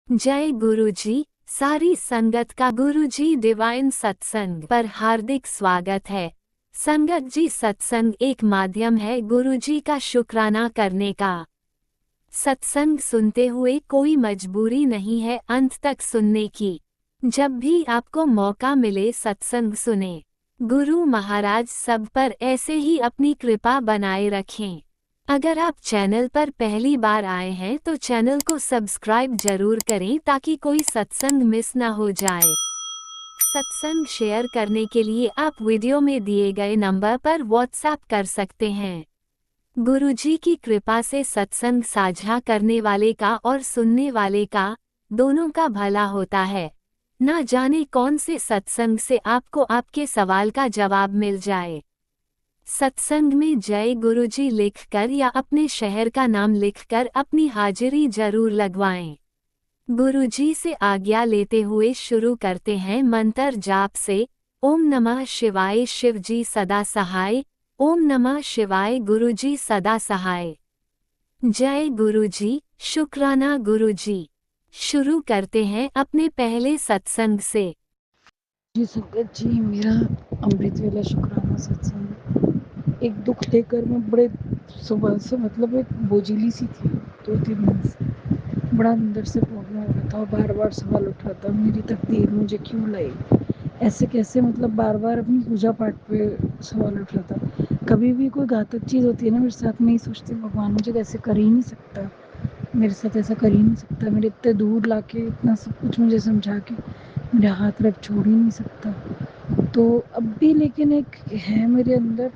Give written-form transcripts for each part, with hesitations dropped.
जय गुरुजी। सारी संगत का गुरुजी डिवाइन सत्संग पर हार्दिक स्वागत है। संगत जी, सत्संग एक माध्यम है गुरुजी का शुक्राना करने का। सत्संग सुनते हुए कोई मजबूरी नहीं है अंत तक सुनने की। जब भी आपको मौका मिले सत्संग सुने। गुरु महाराज सब पर ऐसे ही अपनी कृपा बनाए रखें। अगर आप चैनल पर पहली बार आए हैं तो चैनल को सब्सक्राइब जरूर करें ताकि कोई सत्संग मिस ना हो जाए। सत्संग शेयर करने के लिए आप वीडियो में दिए गए नंबर पर व्हाट्सएप कर सकते हैं। गुरुजी की कृपा से सत्संग साझा करने वाले का और सुनने वाले का दोनों का भला होता है। ना जाने कौन से सत्संग से आपको आपके सवाल का जवाब मिल जाए। सत्संग में जय गुरुजी लिखकर या अपने शहर का नाम लिखकर अपनी हाजिरी जरूर लगवाएं। गुरुजी से आज्ञा लेते हुए शुरू करते हैं मंत्र जाप से। ओम नमः शिवाय, शिवजी सदा सहाय। ओम नमः शिवाय, गुरुजी सदा सहाय। जय गुरुजी, शुक्राना गुरुजी। शुरू करते हैं अपने पहले सत्संग से। जी संगत जी, मेरा अमृत वेला शुक्राना सत्संग एक दुख लेकर मैं बड़े सुबह से मतलब एक बोझिली सी थी 2-3 दिन से। बड़ा अंदर से प्रॉब्लम हो रहा था और बार बार सवाल उठ रहा था, मेरी तकदीर मुझे क्यों लाई, ऐसे कैसे, मतलब बार बार अपनी पूजा पाठ पे सवाल उठ रहा था। कभी भी कोई घातक चीज़ होती है ना मेरे साथ, में ही सोचती भगवान मुझे ऐसे कर ही नहीं सकता, मेरे साथ ऐसा कर ही नहीं सकता, मेरे इतने दूर लाके इतना सब कुछ मुझे समझा के मेरे हाथ रख छोड़ ही नहीं सकता। तो अब भी लेकिन एक है मेरे अंदर,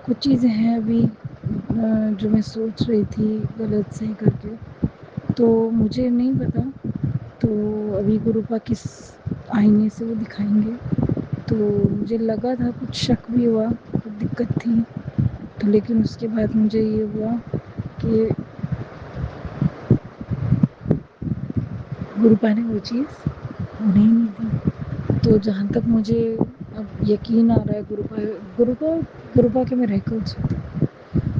कुछ चीज़ें हैं अभी जो मैं सोच रही थी गलत सही करके, तो मुझे नहीं पता। तो अभी गुरुपा किस आईने से वो दिखाएंगे, तो मुझे लगा था, कुछ शक भी हुआ, कुछ दिक्कत थी, तो लेकिन उसके बाद मुझे ये हुआ कि गुरुपा ने वो चीज़ होने ही नहीं दी। तो जहाँ तक मुझे अब यकीन आ रहा है, गुरुपा गुरुपा के मिरेकल्स होते हैं,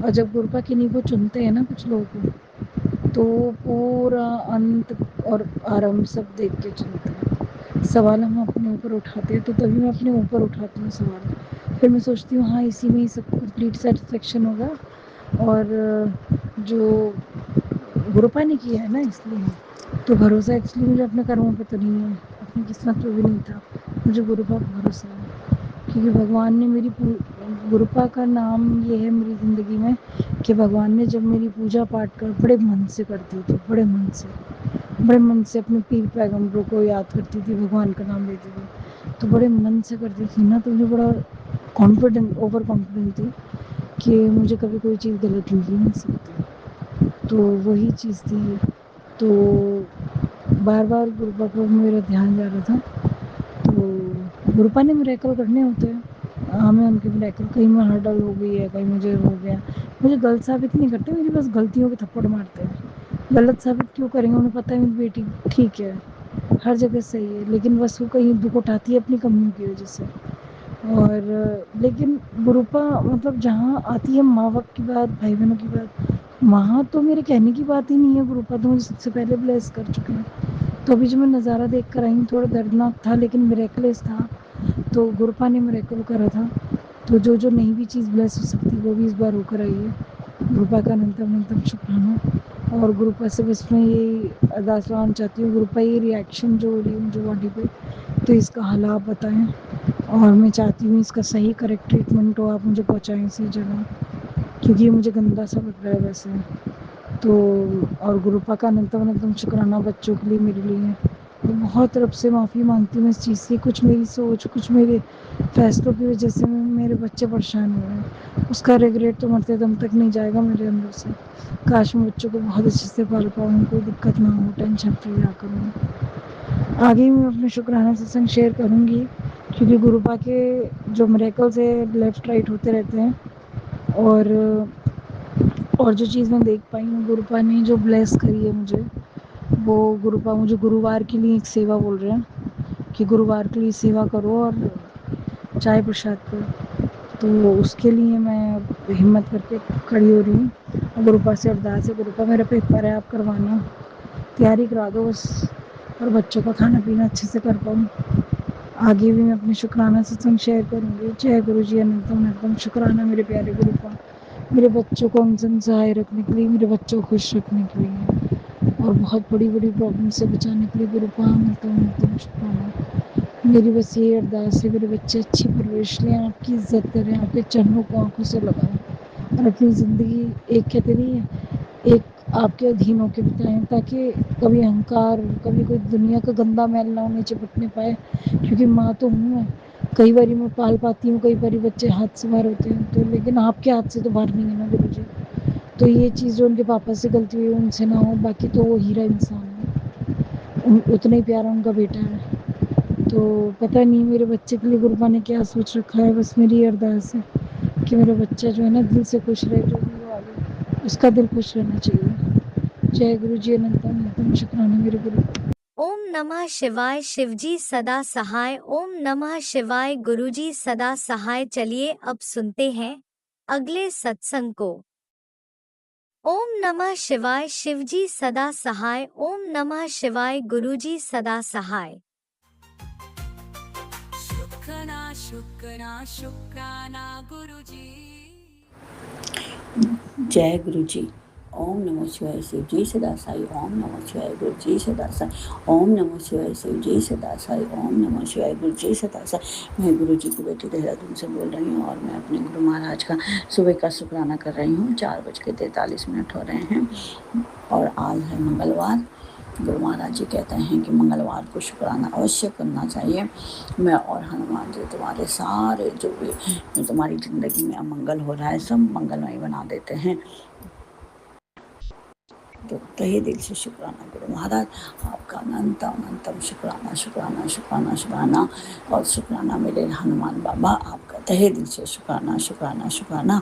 और जब गुरुपा किन्हीं को चुनते हैं ना कुछ लोगों को, तो पूरा अंत और आरंभ सब देख के चुनते हैं। सवाल हम अपने ऊपर उठाते हैं, तो तभी मैं अपने ऊपर उठाती हूँ सवाल, फिर मैं सोचती हूँ हाँ इसी में ही सब कंप्लीट सेटिस्फेक्शन होगा। और जो गुरुपा ने किया है ना, इसलिए तो भरोसा एक्चुअली मुझे अपने कर्मों पे तो नहीं है, अपनी किस्मत पे भी नहीं था, मुझे गुरुपा पर भरोसा है। क्योंकि भगवान ने मेरी गुरुपा का नाम ये है मेरी ज़िंदगी में कि भगवान ने जब मेरी पूजा पाठ कर बड़े मन से करती थी, बड़े मन से अपने पीर पैगम्बरों को याद करती थी, भगवान का नाम लेती थी, तो बड़े मन से करती थी ना, तो मुझे बड़ा कॉन्फिडेंट, ओवर कॉन्फिडेंट थी कि मुझे कभी कोई चीज़ गलत लग ही नहीं सकती। तो वही चीज़ थी। तो बार बार गुरुपा पर मेरा ध्यान जा रहा था, तो गुरुपा ने मिरेकल करने होते हैं, हमें उनके मिरेकल, कहीं मैं हर्डल हो गई है, कहीं मुझे हो गया, मुझे गलत साबित नहीं करते, मेरी बस गलतियों के थप्पड़ मारते हैं। गलत साबित क्यों करेंगे, उन्हें पता है मेरी बेटी ठीक है, हर जगह सही है, लेकिन बस वो कहीं दुख उठाती है अपनी कमियों की वजह से। और लेकिन गुरुपा मतलब जहाँ आती है माँ बाप की बात, भाई बहनों की बात, वहाँ तो मेरे कहने की बात ही नहीं है, गुरुपा तो मुझे सबसे पहले ब्लेस कर चुके हैं। तो अभी जो मैं नज़ारा देख कर आई हूँ थोड़ा दर्दनाक था, लेकिन मिरेकलेस था, तो गुरुपा ने मिरेकल करा था। तो जो जो नहीं भी चीज़ ब्लेस हो सकती वो भी इस बार होकर आई है। गुरुपा का अनंतम अनंतम शुक्राना। और गुरुपा से बस मैं यही अरदास लगाना चाहती हूँ, गुरुपा ये रिएक्शन जो हो रही है मुझे बॉडी पे, तो इसका हल आप बताएं, और मैं चाहती हूँ इसका सही करेक्ट ट्रीटमेंट हो, आप मुझे पहुँचाएँ इसी जगह, क्योंकि ये मुझे गंदा सा लग रहा है वैसे। तो और गुरुपा का अनंतम अनंतम शुक्राना बच्चों के लिए, मेरे लिए। मैं बहुत तरफ से माफ़ी मांगती हूँ इस चीज़ की, कुछ मेरी सोच, कुछ मेरे फैसलों की वजह से मेरे बच्चे परेशान हुए हैं, उसका रिग्रेट तो मरते दम तक नहीं जाएगा मेरे अंदर से। काश मैं बच्चों को बहुत अच्छे से पाल पाऊँ, कोई दिक्कत ना हो, टेंशन फ्री रहा करूँ। आगे मैं अपने शुक्राना सत्संग शेयर करूँगी, क्योंकि गुरुपा के जो मिरेकल्स है लेफ़्ट राइट होते रहते हैं। और जो चीज़ मैं देख पाई हूँ, गुरुपा ने जो ब्लेस करी है मुझे, वो गुरुपा मुझे गुरुवार के लिए एक सेवा बोल रहे हैं कि गुरुवार के लिए सेवा करो और चाय प्रसाद पर। तो उसके लिए मैं हिम्मत करके खड़ी हो रही हूँ, और गुरुपा से अरदास है, गुरुपा मेरा पेपर है, आप करवाना, तैयारी करा दो बस, और बच्चों का खाना पीना अच्छे से कर पाऊँ। आगे भी मैं अपने शुक्राना सत्संग शेयर करूँगी। जय गुरु जी अनंतम अनंतम शुक्राना मेरे प्यारे गुरु का, मेरे बच्चों को हम सहाय रखने के लिए, मेरे बच्चों को खुश रखने के लिए, और बहुत बड़ी बड़ी प्रॉब्लम से बचाने के लिए गुरु का अनंतम अनंतम शुक्राना। मेरी बस ये अरदास है, मेरे बच्चे अच्छी परवरिश लें, आपकी इज्जत करें, आपके चरणों को आंखों से लगाएं, और अपनी ज़िंदगी एक कहते नहीं है, एक आपके अधीन होकर बिताएं, ताकि कभी अहंकार, कभी कोई दुनिया का गंदा मैल ना उन्हें चिपटने पाए। क्योंकि माँ तो हूँ मैं, कई बार मैं पाल पाती हूँ, कई बार बच्चे हाथ से बाहर होते हैं, तो लेकिन आपके हाथ से तो बाहर नहीं है ना गुरु जी। तो ये चीज़ जो उनके पापा से गलती हुई उनसे ना हो, बाकी तो वो हीरा इंसान है, उतना ही प्यारा उनका बेटा है। तो पता नहीं मेरे बच्चे के लिए गुरुपा ने क्या सोच रखा है। बस मेरी अरदास है कि मेरा बच्चा जो है ना दिल से खुश रहे, जो भी वो आगे उसका दिल खुश रहना चाहिए। जय गुरु जी अनंतम अनंतम शुक्राना मेरे गुरु। ओम नमः शिवाय। शिवजी सदा सहाय। ओम नमः शिवाय। गुरुजी सदा सहाय। चलिए अब सुनते हैं अगले सत्संग को। ओम नमः शिवाय। शिवजी सदा सहाय। ओम नमः शिवाय। गुरुजी सदा सहाय। शुक्राना शुक्राना शुक्राना गुरुजी। जय गुरु जी। ओम नमः शिवाय। शिव जी सदा साई। ओम नमः शिवाय। गुरु जी सदा साई। ओम नमः शिवाय। शिव जी सदा साई। ओम नमः शिवाय। गुरु जी सदा साई। मैं गुरु जी की बेटी देहरादून से बोल रही हूँ, और मैं अपने गुरु महाराज का सुबह का शुक्राना कर रही हूँ। 4:43 हो रहे हैं, और आज है मंगलवार। गुरु महाराज जी कहते हैं कि मंगलवार को शुक्राना अवश्य करना चाहिए। मैं और हनुमान जी तुम्हारे सारे जो भी तुम्हारी ज़िंदगी में अमंगल हो रहा है, सब मंगलमय बना देते हैं। तो तहे दिल से शुक्राना गुरु महाराज, आपका अनंतम अनंतम शुक्राना शुक्राना शुक्राना शुक्राना। और शुक्राना मेरे हनुमान बाबा, आपका तहे दिल से शुक्राना शुक्राना शुक्राना।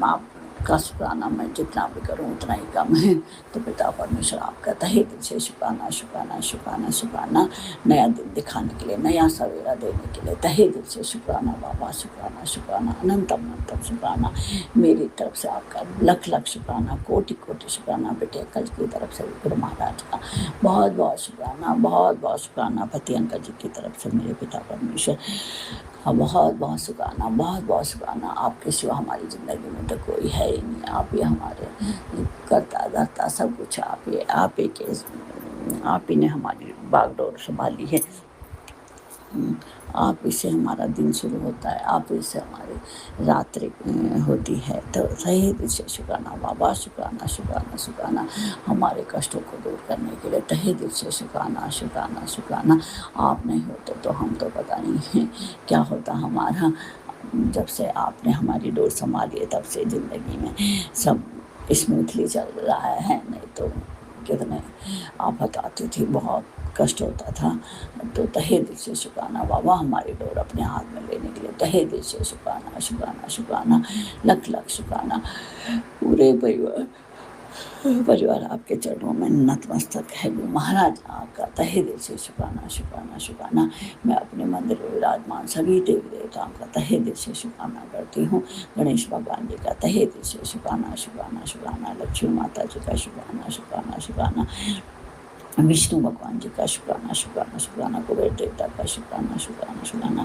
आपका शुक्राना मैं जितना भी करूं उतना ही कम है। तो पिता परमेश्वर आपका तहे दिल से शुक्राना शुक्राना शुक्राना शुक्राना। नया दिन दिखाने के लिए, नया सवेरा देने के लिए तहे दिल से शुक्राना बाबा, शुक्राना शुक्राना अनंतम अनंतम शुक्राना। मेरी तरफ से आपका लख लख शुक्राना, कोटि कोटि शुक्राना। बेटे कल की तरफ से गुरु महाराज का बहुत बहुत शुक्राना, बहुत बहुत शुक्राना। पति अंकल जी की तरफ से मेरे पिता परमेश्वर का बहुत बहुत शुक्राना, बहुत बहुत शुक्राना। आपके सिवा हमारी ज़िंदगी में तो कोई है ही नहीं। आप ही हमारे करता धरता सब कुछ आप ही ने हमारी बागडोर संभाली है। आप ही से हमारा दिन शुरू होता है, आप ही से हमारी रात्रि होती है। तो सही दिल से शुक्राना बाबा, शुक्राना शुक्राना शुक्राना। हमारे कष्टों को दूर करने के लिए तहे दिल से शुक्राना शुक्राना शुक्राना। आप नहीं होते तो हम तो पता नहीं है क्या होता हमारा। जब से आपने हमारी डोर संभाली है तब से ज़िंदगी में सब स्मूथली चल रहा है, नहीं तो कितने आफत आती थी, बहुत कष्ट होता था। तो तहे दिल से शुक्राना बाबा, हमारी डोर अपने हाथ में लेने के लिए तहे दिल से शुक्राना शुक्राना शुक्राना, लख लख शुक्राना। पूरे परिवार आपके चरणों में नतमस्तक है गुरु महाराज, आपका तहे दिल से शुक्राना शुक्राना शुक्राना। मैं अपने मंदिर में विराजमान सभी देवी देवताओं का तहे दिल से शुक्राना करती हूँ। गणेश भगवान जी का तहे दिल से शुक्राना शुक्राना शुक्राना। लक्ष्मी माता जी का शुक्राना शुक्राना शुक्राना। विष्णु भगवान जी का शुक्राना शुक्राना शुक्राना। कुबेर देवता का शुक्राना शुक्राना शुक्राना।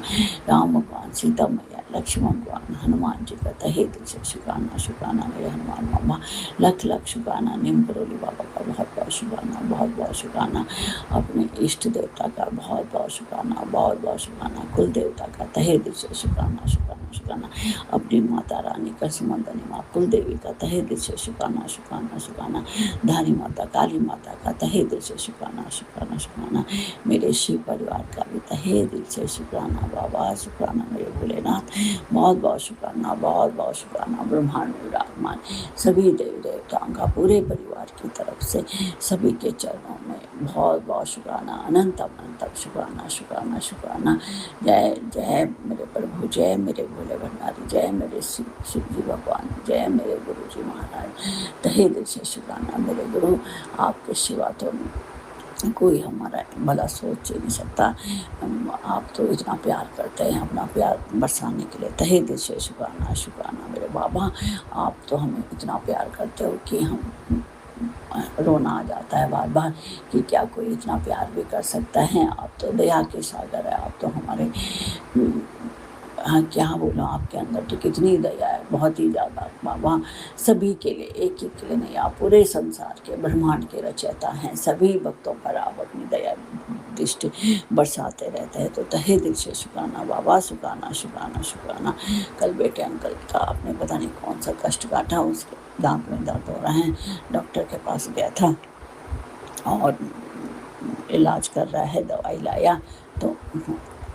राम भगवान, सीता मैया, लक्ष्मण भगवान, हनुमान जी का तहे दिल से शुक्राना शुक्राना। मेरे हनुमान बाबा लख लख शुक्राना। नीम करोली बाबा का बहुत बहुत शुक्राना, बहुत बहुत शुक्राना। अपने इष्ट देवता का बहुत बहुत शुक्राना, बहुत बहुत शुक्राना। कुल देवता का तहे दिल से शुक्राना शुक्राना शुक्राना। अपनी माता रानी कसुमंदनी माँ कुल देवी का तहे दिल से शुक्राना शुक्राना शुक्राना। धारी माता, काली माता का तहे दिल से शुक्राना शुक्राना शुक्राना। मेरे शिव परिवार का भी तहे दिल से शुक्राना बाबा, शुक्राना मेरे भोलेनाथ, बहुत बहुत शुक्राना, बहुत बहुत शुक्राना। ब्रह्मांड में विराजमान सभी देवी देवताओं का पूरे परिवार की तरफ से सभी के चरणों में बहुत बहुत शुक्राना, अनंतम अनंतम शुक्राना शुक्राना शुक्राना। जय जय मेरे प्रभु, जय मेरे भोले भंडारी, जय मेरे शिव जी भगवान, जय मेरे गुरु जी महाराज। तहे दिल से शुक्राना मेरे गुरु, आपके सिवा तो कोई हमारा भला सोच ही नहीं सकता। आप तो इतना प्यार करते हैं, अपना प्यार बरसाने के लिए तहे दिल से शुक्राना शुक्राना मेरे बाबा। आप तो हमें इतना प्यार करते हो कि हम रोना आ जाता है बार बार कि क्या कोई इतना प्यार भी कर सकता है। आप तो दया के सागर है, आप तो हमारे हाँ क्या बोलो, आपके अंदर तो कितनी दया है, बहुत ही ज़्यादा बाबा। सभी के लिए, एक एक के लिए नहीं, आप पूरे संसार के ब्रह्मांड के रचयिता हैं। सभी भक्तों पर आप अपनी दया दृष्टि बरसाते रहते हैं। तो तहे दिल से शुक्राना बाबा, शुक्राना शुक्राना शुक्राना। कल बेटे अंकल का आपने पता नहीं कौन सा कष्ट काटा, उसके दांत में दर्द हो रहे हैं। डॉक्टर के पास गया था और इलाज कर रहा है, दवाई लाया। तो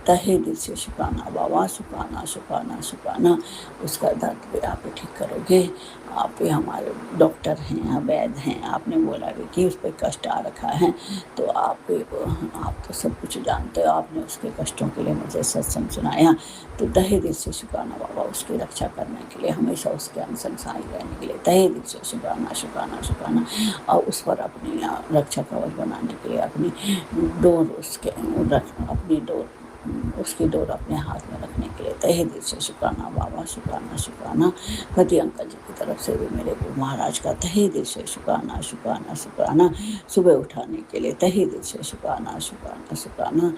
तहे दिल से शुक्राना बाबा, शुक्राना शुक्राना शुक्राना। उसका दर्द भी आप ही ठीक करोगे। आप ही हमारे डॉक्टर हैं, वैद्य हैं। आपने बोला भी कि उस पर कष्ट आ रखा है, तो आप तो सब कुछ जानते हो। आपने उसके कष्टों के लिए मुझे सत्संग सुनाया। तो तहे दिल से शुक्राना बाबा, उसकी रक्षा करने के लिए, हमेशा उसके अनुसंसारी रहने के लिए तहे दिल से शुक्राना शुक्राना शुक्राना। और उस पर अपनी रक्षा कवच बनाने के लिए अपनी डोर उसकी डोर अपने हाथ में रखने के लिए तहे दिल से शुक्राना बाबा, शुक्राना शुक्राना। पति अंकल जी की तरफ से भी मेरे गुरु महाराज का तहे दिल से शुक्राना शुक्राना शुक्राना। सुबह उठाने के लिए तहे दिल से शुक्राना शुक्राना शुक्राना।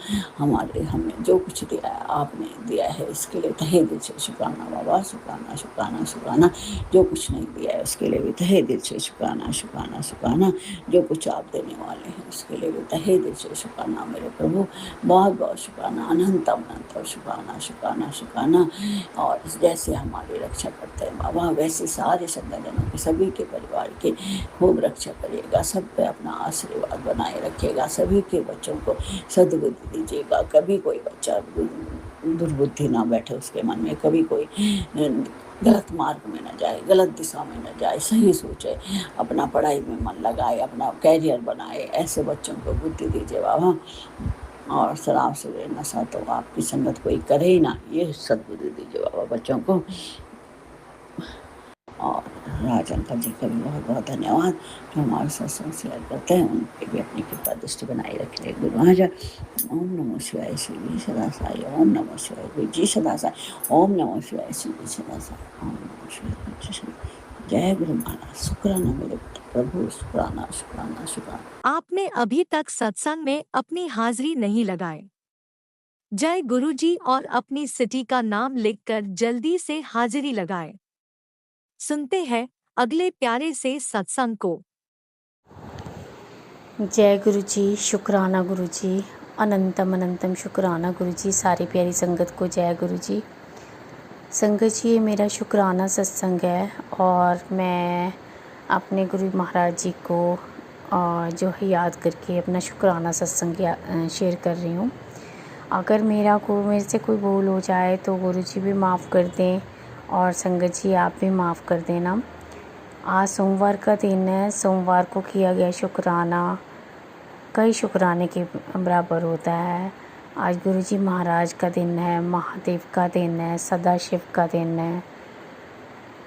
हमें जो कुछ दिया है आपने दिया है, इसके लिए तहे दिल से शुक्राना बाबा, शुक्राना शुक्राना शुक्राना। जो कुछ नहीं दिया है उसके लिए भी तहे दिल से शुक्राना शुक्राना शुक्राना। जो कुछ आप देने वाले हैं उसके लिए भी तहे दिल से शुक्राना मेरे प्रभु, बहुत बहुत शुक्राना, अनंतम अनंतम शुक्राना शुक्राना शुक्राना। और जैसे हमारी रक्षा करते हैं बाबा, वैसे सारे संतानों के, सभी के परिवार के खूब रक्षा करिएगा। सब पे अपना आशीर्वाद बनाए रखिएगा। सभी के बच्चों को सद्बुद्धि दीजिएगा। कभी कोई बच्चा दुर्बुद्धि ना बैठे उसके मन में, कभी कोई गलत मार्ग में न जाए, गलत दिशा में न जाए, सही सोचे, अपना पढ़ाई में मन लगाए, अपना कैरियर बनाए। ऐसे बच्चों को बुद्धि दीजिए बाबा। और शराब से नशा तो आपकी संगत कोई करे ही ना, ये सद्बुद्धि दीजिए बाबा बच्चों को। और राज अंकल जी का भी बहुत बहुत धन्यवाद जो हमारे सत्संग शेयर करते हैं। उनके भी अपनी कृपा दृष्टि बनाए रखे गुरु महाराज। ओम नमो शिवाय श्री जी सदा साई, ओम नमो शिवाय गुरु जी सदा साई, ओम नमो शिवाय श्री जी सदा साई, ओम नमो शिवाय। जय गुरु महाराज। शुक्राना मेरे प्रभु, शुक्राना शुक्राना शुक्राना। आपने अभी तक सत्संग में अपनी हाजिरी नहीं लगाए। जय गुरुजी और अपनी सिटी का नाम लिखकर जल्दी से हाजिरी लगाए। सुनते हैं अगले प्यारे से सत्संग को। जय गुरुजी, शुक्राना गुरुजी, अनंतम अनंतम शुक्राना गुरुजी। सारी प्यारी संगत को जय गुरुजी। संगत जी, ये मेरा शुक्राना सत्संग है और मैं अपने गुरु महाराज जी को जो है याद करके अपना शुक्राना सत्संग शेयर कर रही हूँ। अगर मेरे से कोई भूल हो जाए तो गुरुजी भी माफ़ कर दें और संगत जी आप भी माफ़ कर देना। आज सोमवार का दिन है। सोमवार को किया गया शुक्राना कई शुक्राने के बराबर होता है। आज गुरुजी महाराज का दिन है, महादेव का दिन है, सदाशिव का दिन है,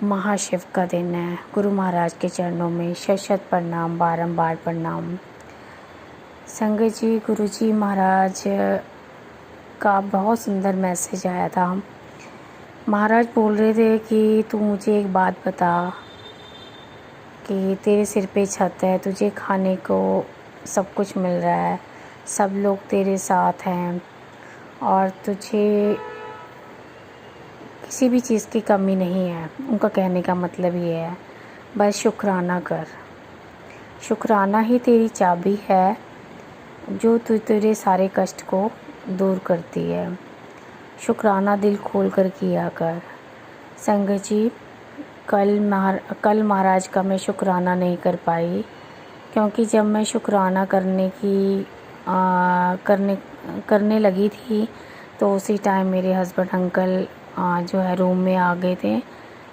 महाशिव का दिन है। गुरु महाराज के चरणों में शत प्रणाम, बारंबार प्रणाम। संगत जी, गुरुजी महाराज का बहुत सुंदर मैसेज आया था। महाराज बोल रहे थे कि तू मुझे एक बात बता कि तेरे सिर पे छत है, तुझे खाने को सब कुछ मिल रहा है, सब लोग तेरे साथ हैं और तुझे किसी भी चीज़ की कमी नहीं है। उनका कहने का मतलब ये है, बस शुक्राना कर। शुक्राना ही तेरी चाबी है जो तेरे सारे कष्ट को दूर करती है। शुक्राना दिल खोल कर किया कर। संगत जी, कल महाराज का मैं शुक्राना नहीं कर पाई क्योंकि जब मैं शुक्राना करने लगी थी तो उसी टाइम मेरे हस्बैंड अंकल जो है रूम में आ गए थे,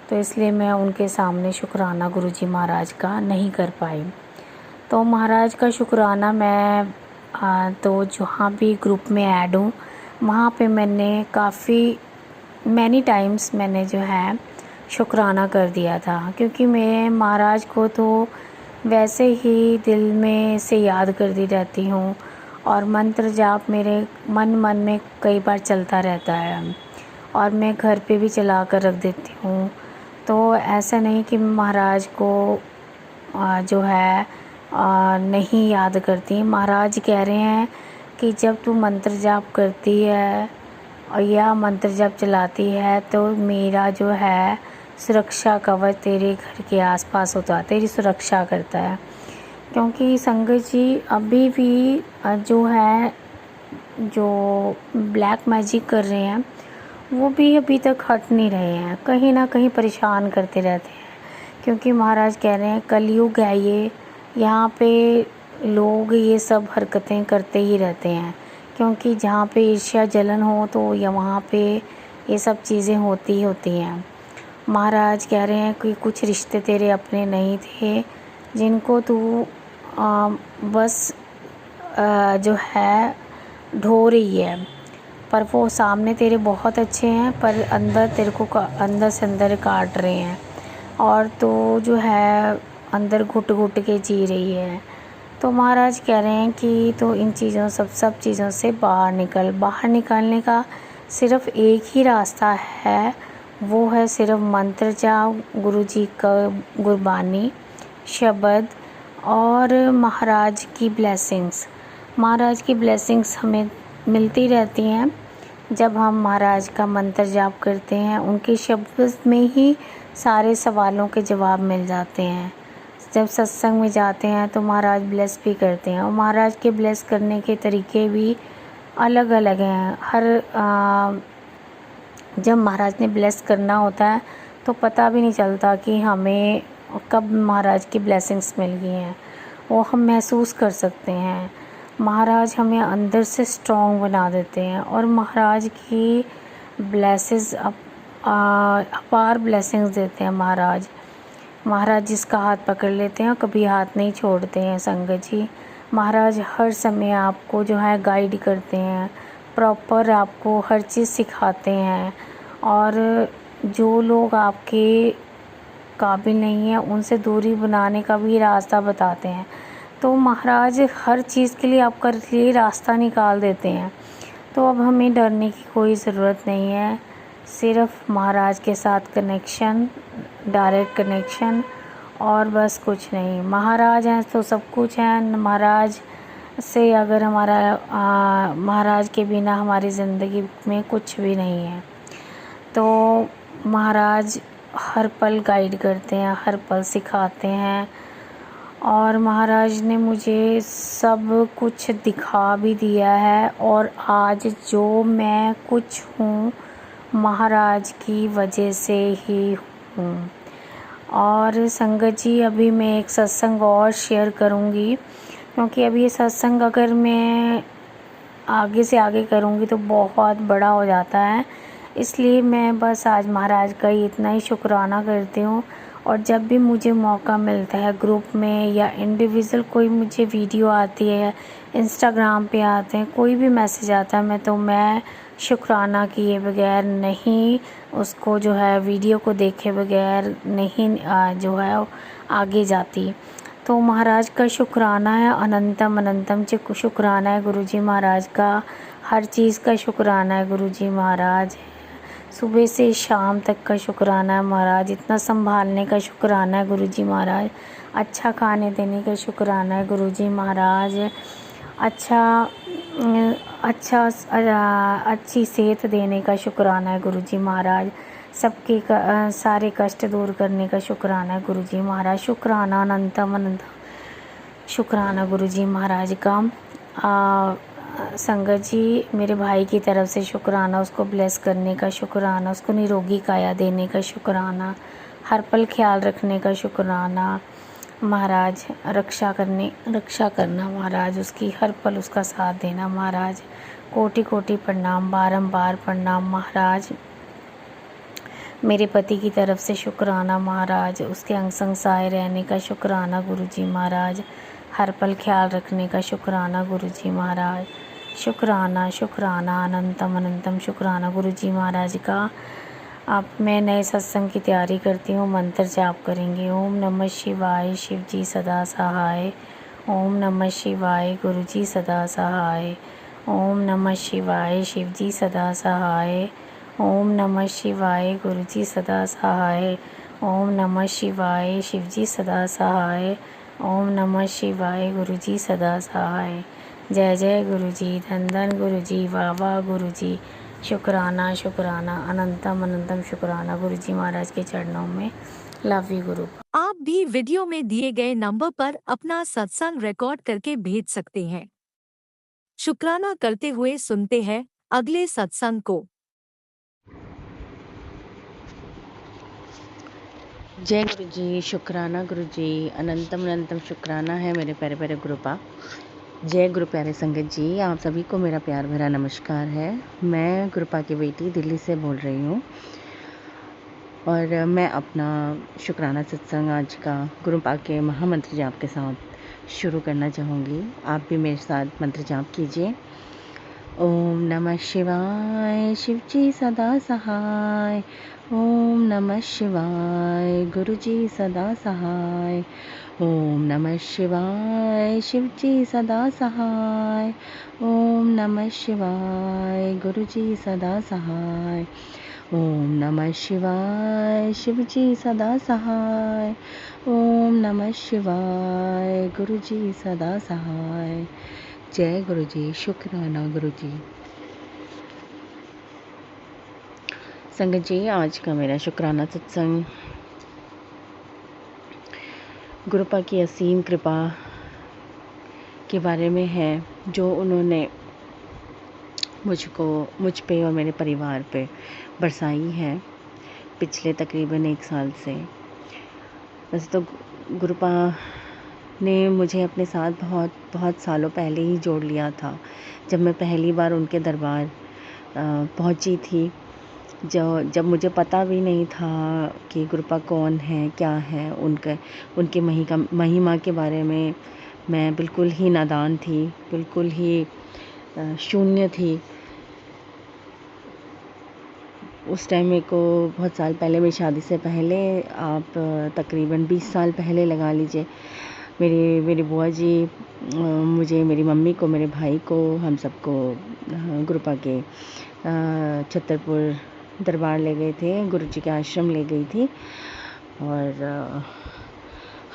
तो इसलिए मैं उनके सामने शुक्राना गुरुजी महाराज का नहीं कर पाई। तो महाराज का शुक्राना मैं तो जहाँ भी ग्रुप में ऐड हूँ वहाँ पे मैंने काफ़ी मैनी टाइम्स मैंने जो है शुक्राना कर दिया था, क्योंकि मैं महाराज को तो वैसे ही दिल में से याद करती रहती हूँ और मंत्र जाप मेरे मन में कई बार चलता रहता है और मैं घर पे भी चला कर रख देती हूँ। तो ऐसा नहीं कि महाराज को जो है नहीं याद करती। महाराज कह रहे हैं कि जब तू मंत्र जाप करती है और या मंत्र जाप चलाती है तो मेरा जो है सुरक्षा कवच तेरे घर के आसपास होता है, तेरी सुरक्षा करता है। क्योंकि संगत जी अभी भी जो है जो ब्लैक मैजिक कर रहे हैं वो भी अभी तक हट नहीं रहे हैं, कहीं ना कहीं परेशान करते रहते हैं। क्योंकि महाराज कह रहे हैं कलयुग है ये, यहाँ पे लोग ये सब हरकतें करते ही रहते हैं। क्योंकि जहाँ पे ईर्ष्या जलन हो तो या वहाँ पे ये सब चीज़ें होती ही होती हैं। महाराज कह रहे हैं कि कुछ रिश्ते तेरे अपने नहीं थे जिनको तू बस जो है ढो रही है, पर वो सामने तेरे बहुत अच्छे हैं पर अंदर तेरे को अंदर से अंदर काट रहे हैं और तो जो है अंदर घुट घुट के जी रही है। तो महाराज कह रहे हैं कि तो इन चीज़ों सब चीज़ों से बाहर निकल। बाहर निकलने का सिर्फ़ एक ही रास्ता है, वो है सिर्फ मंत्र जाप, गुरुजी का गुरबानी शब्द और महाराज की ब्लेसिंग्स। महाराज की ब्लेसिंग्स हमें मिलती रहती हैं जब हम महाराज का मंत्र जाप करते हैं। उनके शब्द में ही सारे सवालों के जवाब मिल जाते हैं। जब सत्संग में जाते हैं तो महाराज ब्लेस भी करते हैं और महाराज के ब्लेस करने के तरीके भी अलग अलग हैं। जब महाराज ने ब्लेस करना होता है तो पता भी नहीं चलता कि हमें कब महाराज की ब्लेसिंग्स मिल गई हैं, वो हम महसूस कर सकते हैं। महाराज हमें अंदर से स्ट्रॉन्ग बना देते हैं और महाराज की ब्लेसेस अपार ब्लेसिंग्स देते हैं। महाराज जिसका हाथ पकड़ लेते हैं कभी हाथ नहीं छोड़ते हैं संगत जी। महाराज हर समय आपको जो है गाइड करते हैं, प्रॉपर आपको हर चीज़ सिखाते हैं और जो लोग आपके काबिल नहीं है उनसे दूरी बनाने का भी रास्ता बताते हैं। तो महाराज हर चीज़ के लिए आपका लिए रास्ता निकाल देते हैं। तो अब हमें डरने की कोई ज़रूरत नहीं है, सिर्फ महाराज के साथ कनेक्शन, डायरेक्ट कनेक्शन और बस कुछ नहीं। महाराज हैं तो सब कुछ है। महाराज से अगर महाराज के बिना हमारी ज़िंदगी में कुछ भी नहीं है। तो महाराज हर पल गाइड करते हैं, हर पल सिखाते हैं और महाराज ने मुझे सब कुछ दिखा भी दिया है। और आज जो मैं कुछ हूँ महाराज की वजह से ही हूँ। और संगत जी अभी मैं एक सत्संग और शेयर करूँगी, क्योंकि अभी ये सत्संग अगर मैं आगे से आगे करूँगी तो बहुत बड़ा हो जाता है। इसलिए मैं बस आज महाराज का ही इतना ही शुक्राना करती हूँ। और जब भी मुझे मौका मिलता है ग्रुप में या इंडिविजुअल कोई मुझे वीडियो आती है, इंस्टाग्राम पे आते हैं, कोई भी मैसेज आता है मैं शुक्राना किए बगैर नहीं, उसको जो है वीडियो को देखे बगैर नहीं जो है आगे जाती। तो महाराज का शुक्राना है, अनंतम अनंतम शुक्राना है गुरुजी महाराज का, हर चीज़ का शुक्राना है गुरुजी महाराज, सुबह से शाम तक का शुक्राना है महाराज, इतना संभालने का शुक्राना है गुरुजी महाराज, अच्छा खाने देने का शुक्राना है गुरुजी महाराज, अच्छी सेहत देने का शुक्राना है गुरुजी महाराज, सबके सारे कष्ट दूर करने का शुक्राना है गुरुजी महाराज। शुक्राना अनंतम अनंतम शुक्राना गुरुजी महाराज का। संगत जी मेरे भाई की तरफ से शुक्राना, उसको ब्लेस करने का शुक्राना, उसको निरोगी काया देने का शुक्राना, हर पल ख्याल रखने का शुक्राना महाराज, रक्षा करना महाराज, उसकी हर पल उसका साथ देना महाराज, कोटि कोटि प्रणाम, बारंबार प्रणाम महाराज। मेरे पति की तरफ से शुक्राना महाराज, उसके अंग संग सहाय रहने का शुक्राना गुरुजी महाराज, हर पल ख्याल रखने का शुक्राना गुरुजी महाराज। शुक्राना शुक्राना अनंतम अनंतम शुक्राना गुरुजी महाराज का। अब मैं नए सत्संग की तैयारी करती हूँ, मंत्र जाप करेंगे। ओम नमः शिवाय, शिव जी सदा सहाय। ओम नमः शिवाय, गुरुजी सदा सहाय। ओम नमः शिवाय, शिव जी सदा सहाय। ओम नमः शिवाय, गुरुजी सदा सहाय। ओम नमः शिवाय, शिव जी सदा सहाय। ओम नमः शिवाय गुरुजी सदा सहाय। जय जय गुरुजी, धन धन गुरुजी, वाह वाह गुरुजी, शुक्राना शुक्राना, अनंतम अनंतम शुक्राना गुरुजी महाराज के चरणों में। लव यू गुरु। आप भी वीडियो में दिए गए नंबर पर अपना सत्संग रिकॉर्ड करके भेज सकते हैं। शुक्राना करते हुए सुनते हैं अगले सत्संग को। जय गुरु जी, शुक्राना गुरु जी, अनंतम अनंतम शुक्राना है मेरे प्यारे प्यारे गुरुपा। जय गुरु प्यारे संगत जी, आप सभी को मेरा प्यार भरा नमस्कार है। मैं गुरुपा की बेटी दिल्ली से बोल रही हूँ और मैं अपना शुक्राना सत्संग आज का गुरुपा के महामंत्र जाप के साथ शुरू करना चाहूँगी। आप भी मेरे साथ मंत्र जाप कीजिए। ओम नमः शिवाय, शिव जी सदा सहाय। ओम नमः शिवाय, गुरु जी सदा सहाय। ओम नमः शिवाय, शिव जी सदा सहाय। ओम नमः शिवाय, गुरु जी सदा सहाय। ओम नमः शिवाय, शिव जी सदा सहाय। ओम नमः शिवाय, गुरु जी सदा सहाय। जय गुरु जी, शुक्राना गुरु जी। संगत जी, आज का मेरा शुक्राना सत्संग गुरुपा की असीम कृपा के बारे में है, जो उन्होंने मुझ पे और मेरे परिवार पे बरसाई है पिछले तकरीबन 1 साल से। वैसे तो गुरुपा ने मुझे अपने साथ बहुत सालों पहले ही जोड़ लिया था, जब मैं पहली बार उनके दरबार पहुंची थी। जब मुझे पता भी नहीं था कि गुरुपा कौन है, क्या है, उनके महिमा के बारे में मैं बिल्कुल ही नादान थी, बिल्कुल ही शून्य थी। उस टाइम मेरे को बहुत साल पहले, मेरी शादी से पहले, आप तकरीबन 20 साल पहले लगा लीजिए, मेरी बुआ जी मुझे, मेरी मम्मी को, मेरे भाई को, हम सबको गुरुपा के छतरपुर दरबार ले गए थे, गुरु जी के आश्रम ले गई थी और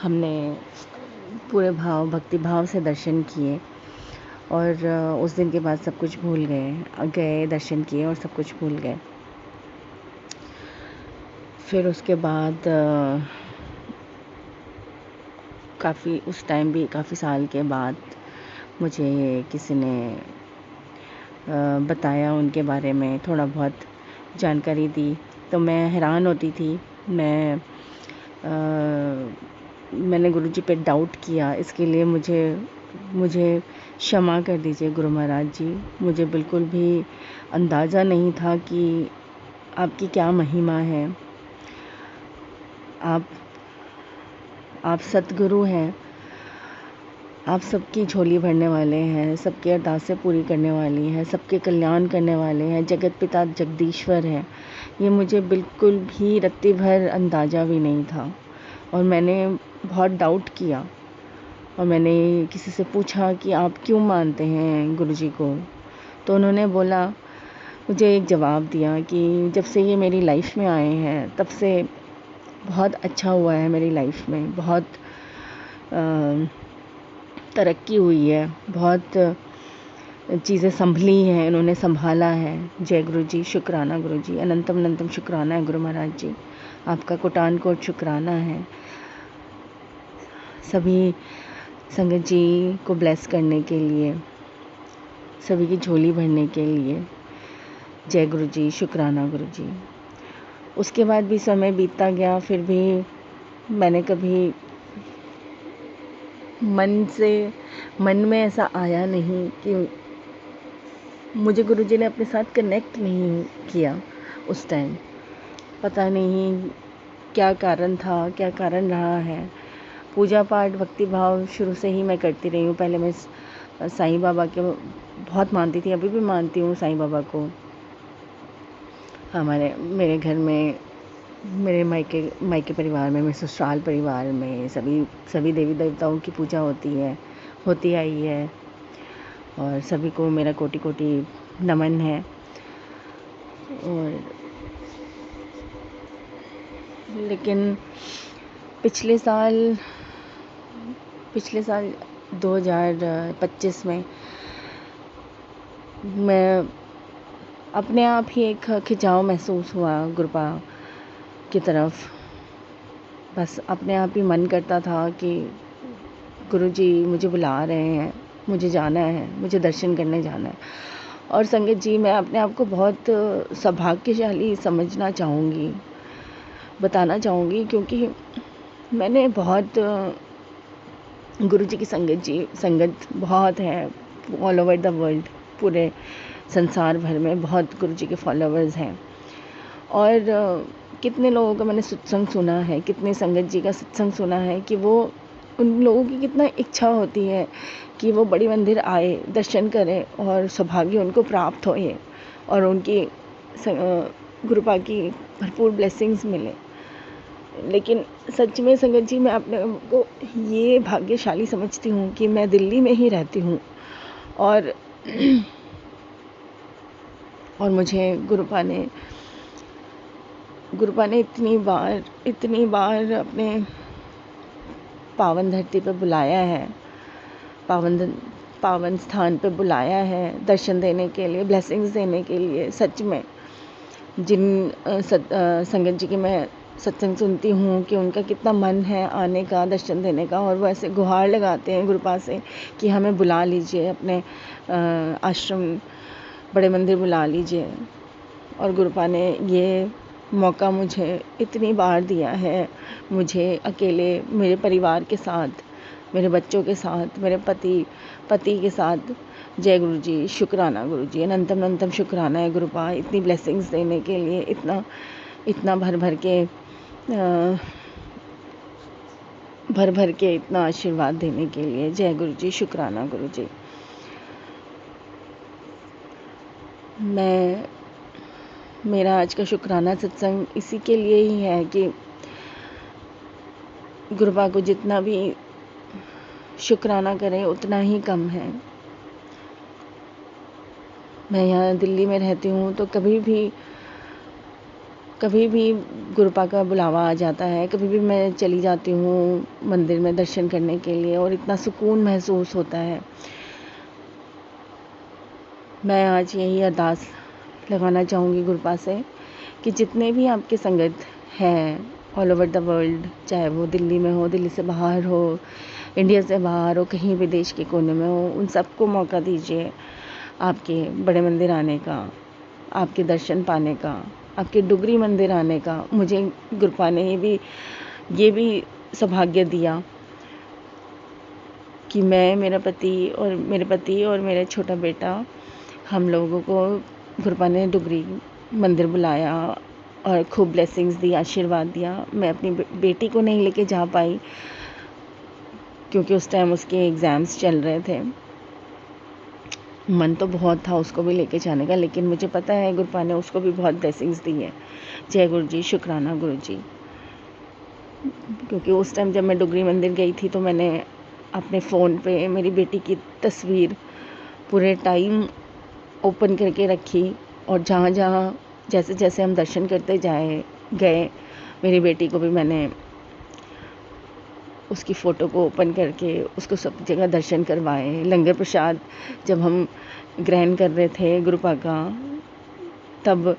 हमने पूरे भक्ति भाव से दर्शन किए और उस दिन के बाद सब कुछ भूल गए, दर्शन किए और सब कुछ भूल गए। फिर उसके बाद उस टाइम भी काफ़ी साल के बाद मुझे किसी ने बताया, उनके बारे में थोड़ा बहुत जानकारी दी, तो मैं हैरान होती थी। मैंने गुरुजी पे डाउट किया, इसके लिए मुझे क्षमा कर दीजिए गुरु महाराज जी। मुझे बिल्कुल भी अंदाज़ा नहीं था कि आपकी क्या महिमा है। आप सतगुरु हैं, आप सबकी झोली भरने वाले हैं, सबकी अरदासें पूरी करने वाली हैं, सबके कल्याण करने वाले हैं, जगत पिता जगदीश्वर हैं। ये मुझे बिल्कुल भी रत्ती भर अंदाज़ा भी नहीं था और मैंने बहुत डाउट किया और मैंने किसी से पूछा कि आप क्यों मानते हैं गुरुजी को, तो उन्होंने मुझे एक जवाब दिया कि जब से ये मेरी लाइफ में आए हैं तब से बहुत अच्छा हुआ है, मेरी लाइफ में बहुत तरक्की हुई है, बहुत चीज़ें संभली हैं, इन्होंने संभाला है। जय गुरु जी, शुक्राना गुरु जी, अनंतम अनंतम शुक्राना है गुरु महाराज जी, आपका कोटान कोट शुक्राना है। सभी संगत जी को ब्लेस करने के लिए, सभी की झोली भरने के लिए जय गुरु जी, शुक्राना गुरु जी। उसके बाद भी समय बीतता गया, फिर भी मैंने कभी मन में ऐसा आया नहीं कि मुझे गुरुजी ने अपने साथ कनेक्ट नहीं किया। उस टाइम पता नहीं क्या कारण था, क्या कारण रहा है। पूजा पाठ भक्ति भाव शुरू से ही मैं करती रही हूँ। पहले मैं साईं बाबा के बहुत मानती थी, अभी भी मानती हूँ साईं बाबा को। मेरे घर में, मेरे मायके परिवार में, मेरे ससुराल परिवार में सभी देवी देवताओं की पूजा होती आई है और सभी को मेरा कोटि कोटि नमन है। और लेकिन पिछले साल पिछले साल 2025 में मैं अपने आप ही एक खिंचाव महसूस हुआ गुरुपा की तरफ। बस अपने आप ही मन करता था कि गुरुजी मुझे बुला रहे हैं, मुझे जाना है, मुझे दर्शन करने जाना है। और संगत जी, मैं अपने आप को बहुत सौभाग्यशाली समझना चाहूँगी, बताना चाहूँगी, क्योंकि मैंने बहुत गुरुजी की संगत बहुत है ऑल ओवर द वर्ल्ड, पूरे संसार भर में बहुत गुरुजी के फॉलोअर्स हैं। और कितने लोगों का मैंने सत्संग सुना है, कितने संगत जी का सत्संग सुना है कि वो उन लोगों की कितना इच्छा होती है कि वो बड़ी मंदिर आए, दर्शन करें और सौभाग्य उनको प्राप्त होए और उनकी गुरुपा की भरपूर ब्लेसिंग्स मिले। लेकिन सच में संगत जी, मैं अपने को ये भाग्यशाली समझती हूँ कि मैं दिल्ली में ही रहती हूँ और मुझे गुरुपा ने इतनी बार अपने पावन धरती पे बुलाया है, पावन स्थान पे बुलाया है दर्शन देने के लिए, ब्लेसिंग्स देने के लिए। सच में जिन संगत जी की मैं सत्संग सुनती हूँ कि उनका कितना मन है आने का, दर्शन देने का, और वो ऐसे गुहार लगाते हैं गुरुपा से कि हमें बुला लीजिए, अपने आश्रम बड़े मंदिर बुला लीजिए। और गुरुपा ने ये मौका मुझे इतनी बार दिया है, मुझे अकेले मेरे परिवार के साथ, मेरे बच्चों के साथ, मेरे पति के साथ। जय गुरु जी, शुक्राना गुरु जी, अनंतम शुक्राना है गुरुपा, इतनी ब्लेसिंग्स देने के लिए, इतना भर भर के इतना आशीर्वाद देने के लिए। जय गुरु जी, शुक्राना गुरु जी। मेरा आज का शुक्राना सत्संग इसी के लिए ही है कि गुरुपा को जितना भी शुक्राना करें उतना ही कम है। मैं यहाँ दिल्ली में रहती हूँ तो कभी भी गुरुपा का बुलावा आ जाता है, कभी भी मैं चली जाती हूँ मंदिर में दर्शन करने के लिए और इतना सुकून महसूस होता है। मैं आज यही अरदास लगाना चाहूँगी गुरुपा से कि जितने भी आपके संगत हैं ऑल ओवर द वर्ल्ड, चाहे वो दिल्ली में हो, दिल्ली से बाहर हो, इंडिया से बाहर हो, कहीं भी देश के कोने में हो, उन सबको मौका दीजिए आपके बड़े मंदिर आने का, आपके दर्शन पाने का, आपके डुगरी मंदिर आने का। मुझे गुरुपा ने ये भी सौभाग्य दिया कि मैं, मेरे पति और मेरा छोटा बेटा, हम लोगों को गुरुपा ने डुगरी मंदिर बुलाया और खूब ब्लेसिंग्स दी, आशीर्वाद दिया। मैं अपनी बेटी को नहीं लेके जा पाई क्योंकि उस टाइम उसके एग्ज़ाम्स चल रहे थे। मन तो बहुत था उसको भी लेके जाने का, लेकिन मुझे पता है गुरुपा ने उसको भी बहुत ब्लेसिंग्स दी है। जय गुरु जी, शुक्राना गुरु जी। क्योंकि उस टाइम जब मैं डुगरी मंदिर गई थी तो मैंने अपने फ़ोन पे मेरी बेटी की तस्वीर पूरे टाइम ओपन करके रखी और जहाँ जैसे हम दर्शन करते गए, मेरी बेटी को भी मैंने उसकी फ़ोटो को ओपन करके उसको सब जगह दर्शन करवाए। लंगर प्रसाद जब हम ग्रहण कर रहे थे गुरुपा का, तब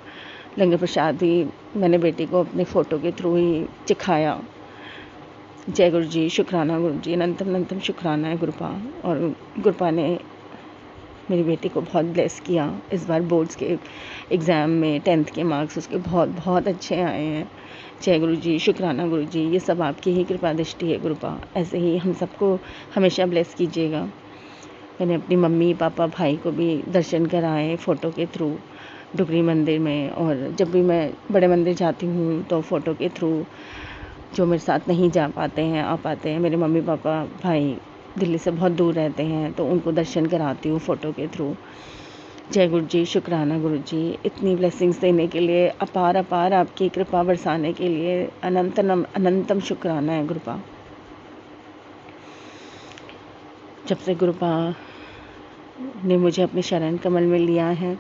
लंगर प्रसाद भी मैंने बेटी को अपने फ़ोटो के थ्रू ही चिखाया। जय गुरु जी, शुक्राना गुरु जी, अनंतम शुक्राना है गुरुपा। और गुरुपा ने मेरी बेटी को बहुत ब्लेस किया। इस बार बोर्ड्स के एग्ज़ाम में 10th के मार्क्स उसके बहुत अच्छे आए हैं। जय गुरु जी, शुक्राना गुरु जी। ये सब आपकी ही कृपा दृष्टि है गुरुपा, ऐसे ही हम सबको हमेशा ब्लेस कीजिएगा। मैंने अपनी मम्मी पापा भाई को भी दर्शन कराए फ़ोटो के थ्रू डुगरी मंदिर में। और जब भी मैं बड़े मंदिर जाती हूँ तो फ़ोटो के थ्रू, जो मेरे साथ नहीं जा पाते हैं, आ पाते हैं, मेरे मम्मी पापा भाई दिल्ली से बहुत दूर रहते हैं, तो उनको दर्शन कराती हूँ फ़ोटो के थ्रू। जय गुरु जी, शुक्राना गुरु जी, इतनी ब्लेसिंग्स देने के लिए, अपार आपकी कृपा बरसाने के लिए अनंतम शुक्राना है गुरुपा। जब से गुरुपा ने मुझे अपने शरण कमल में लिया है,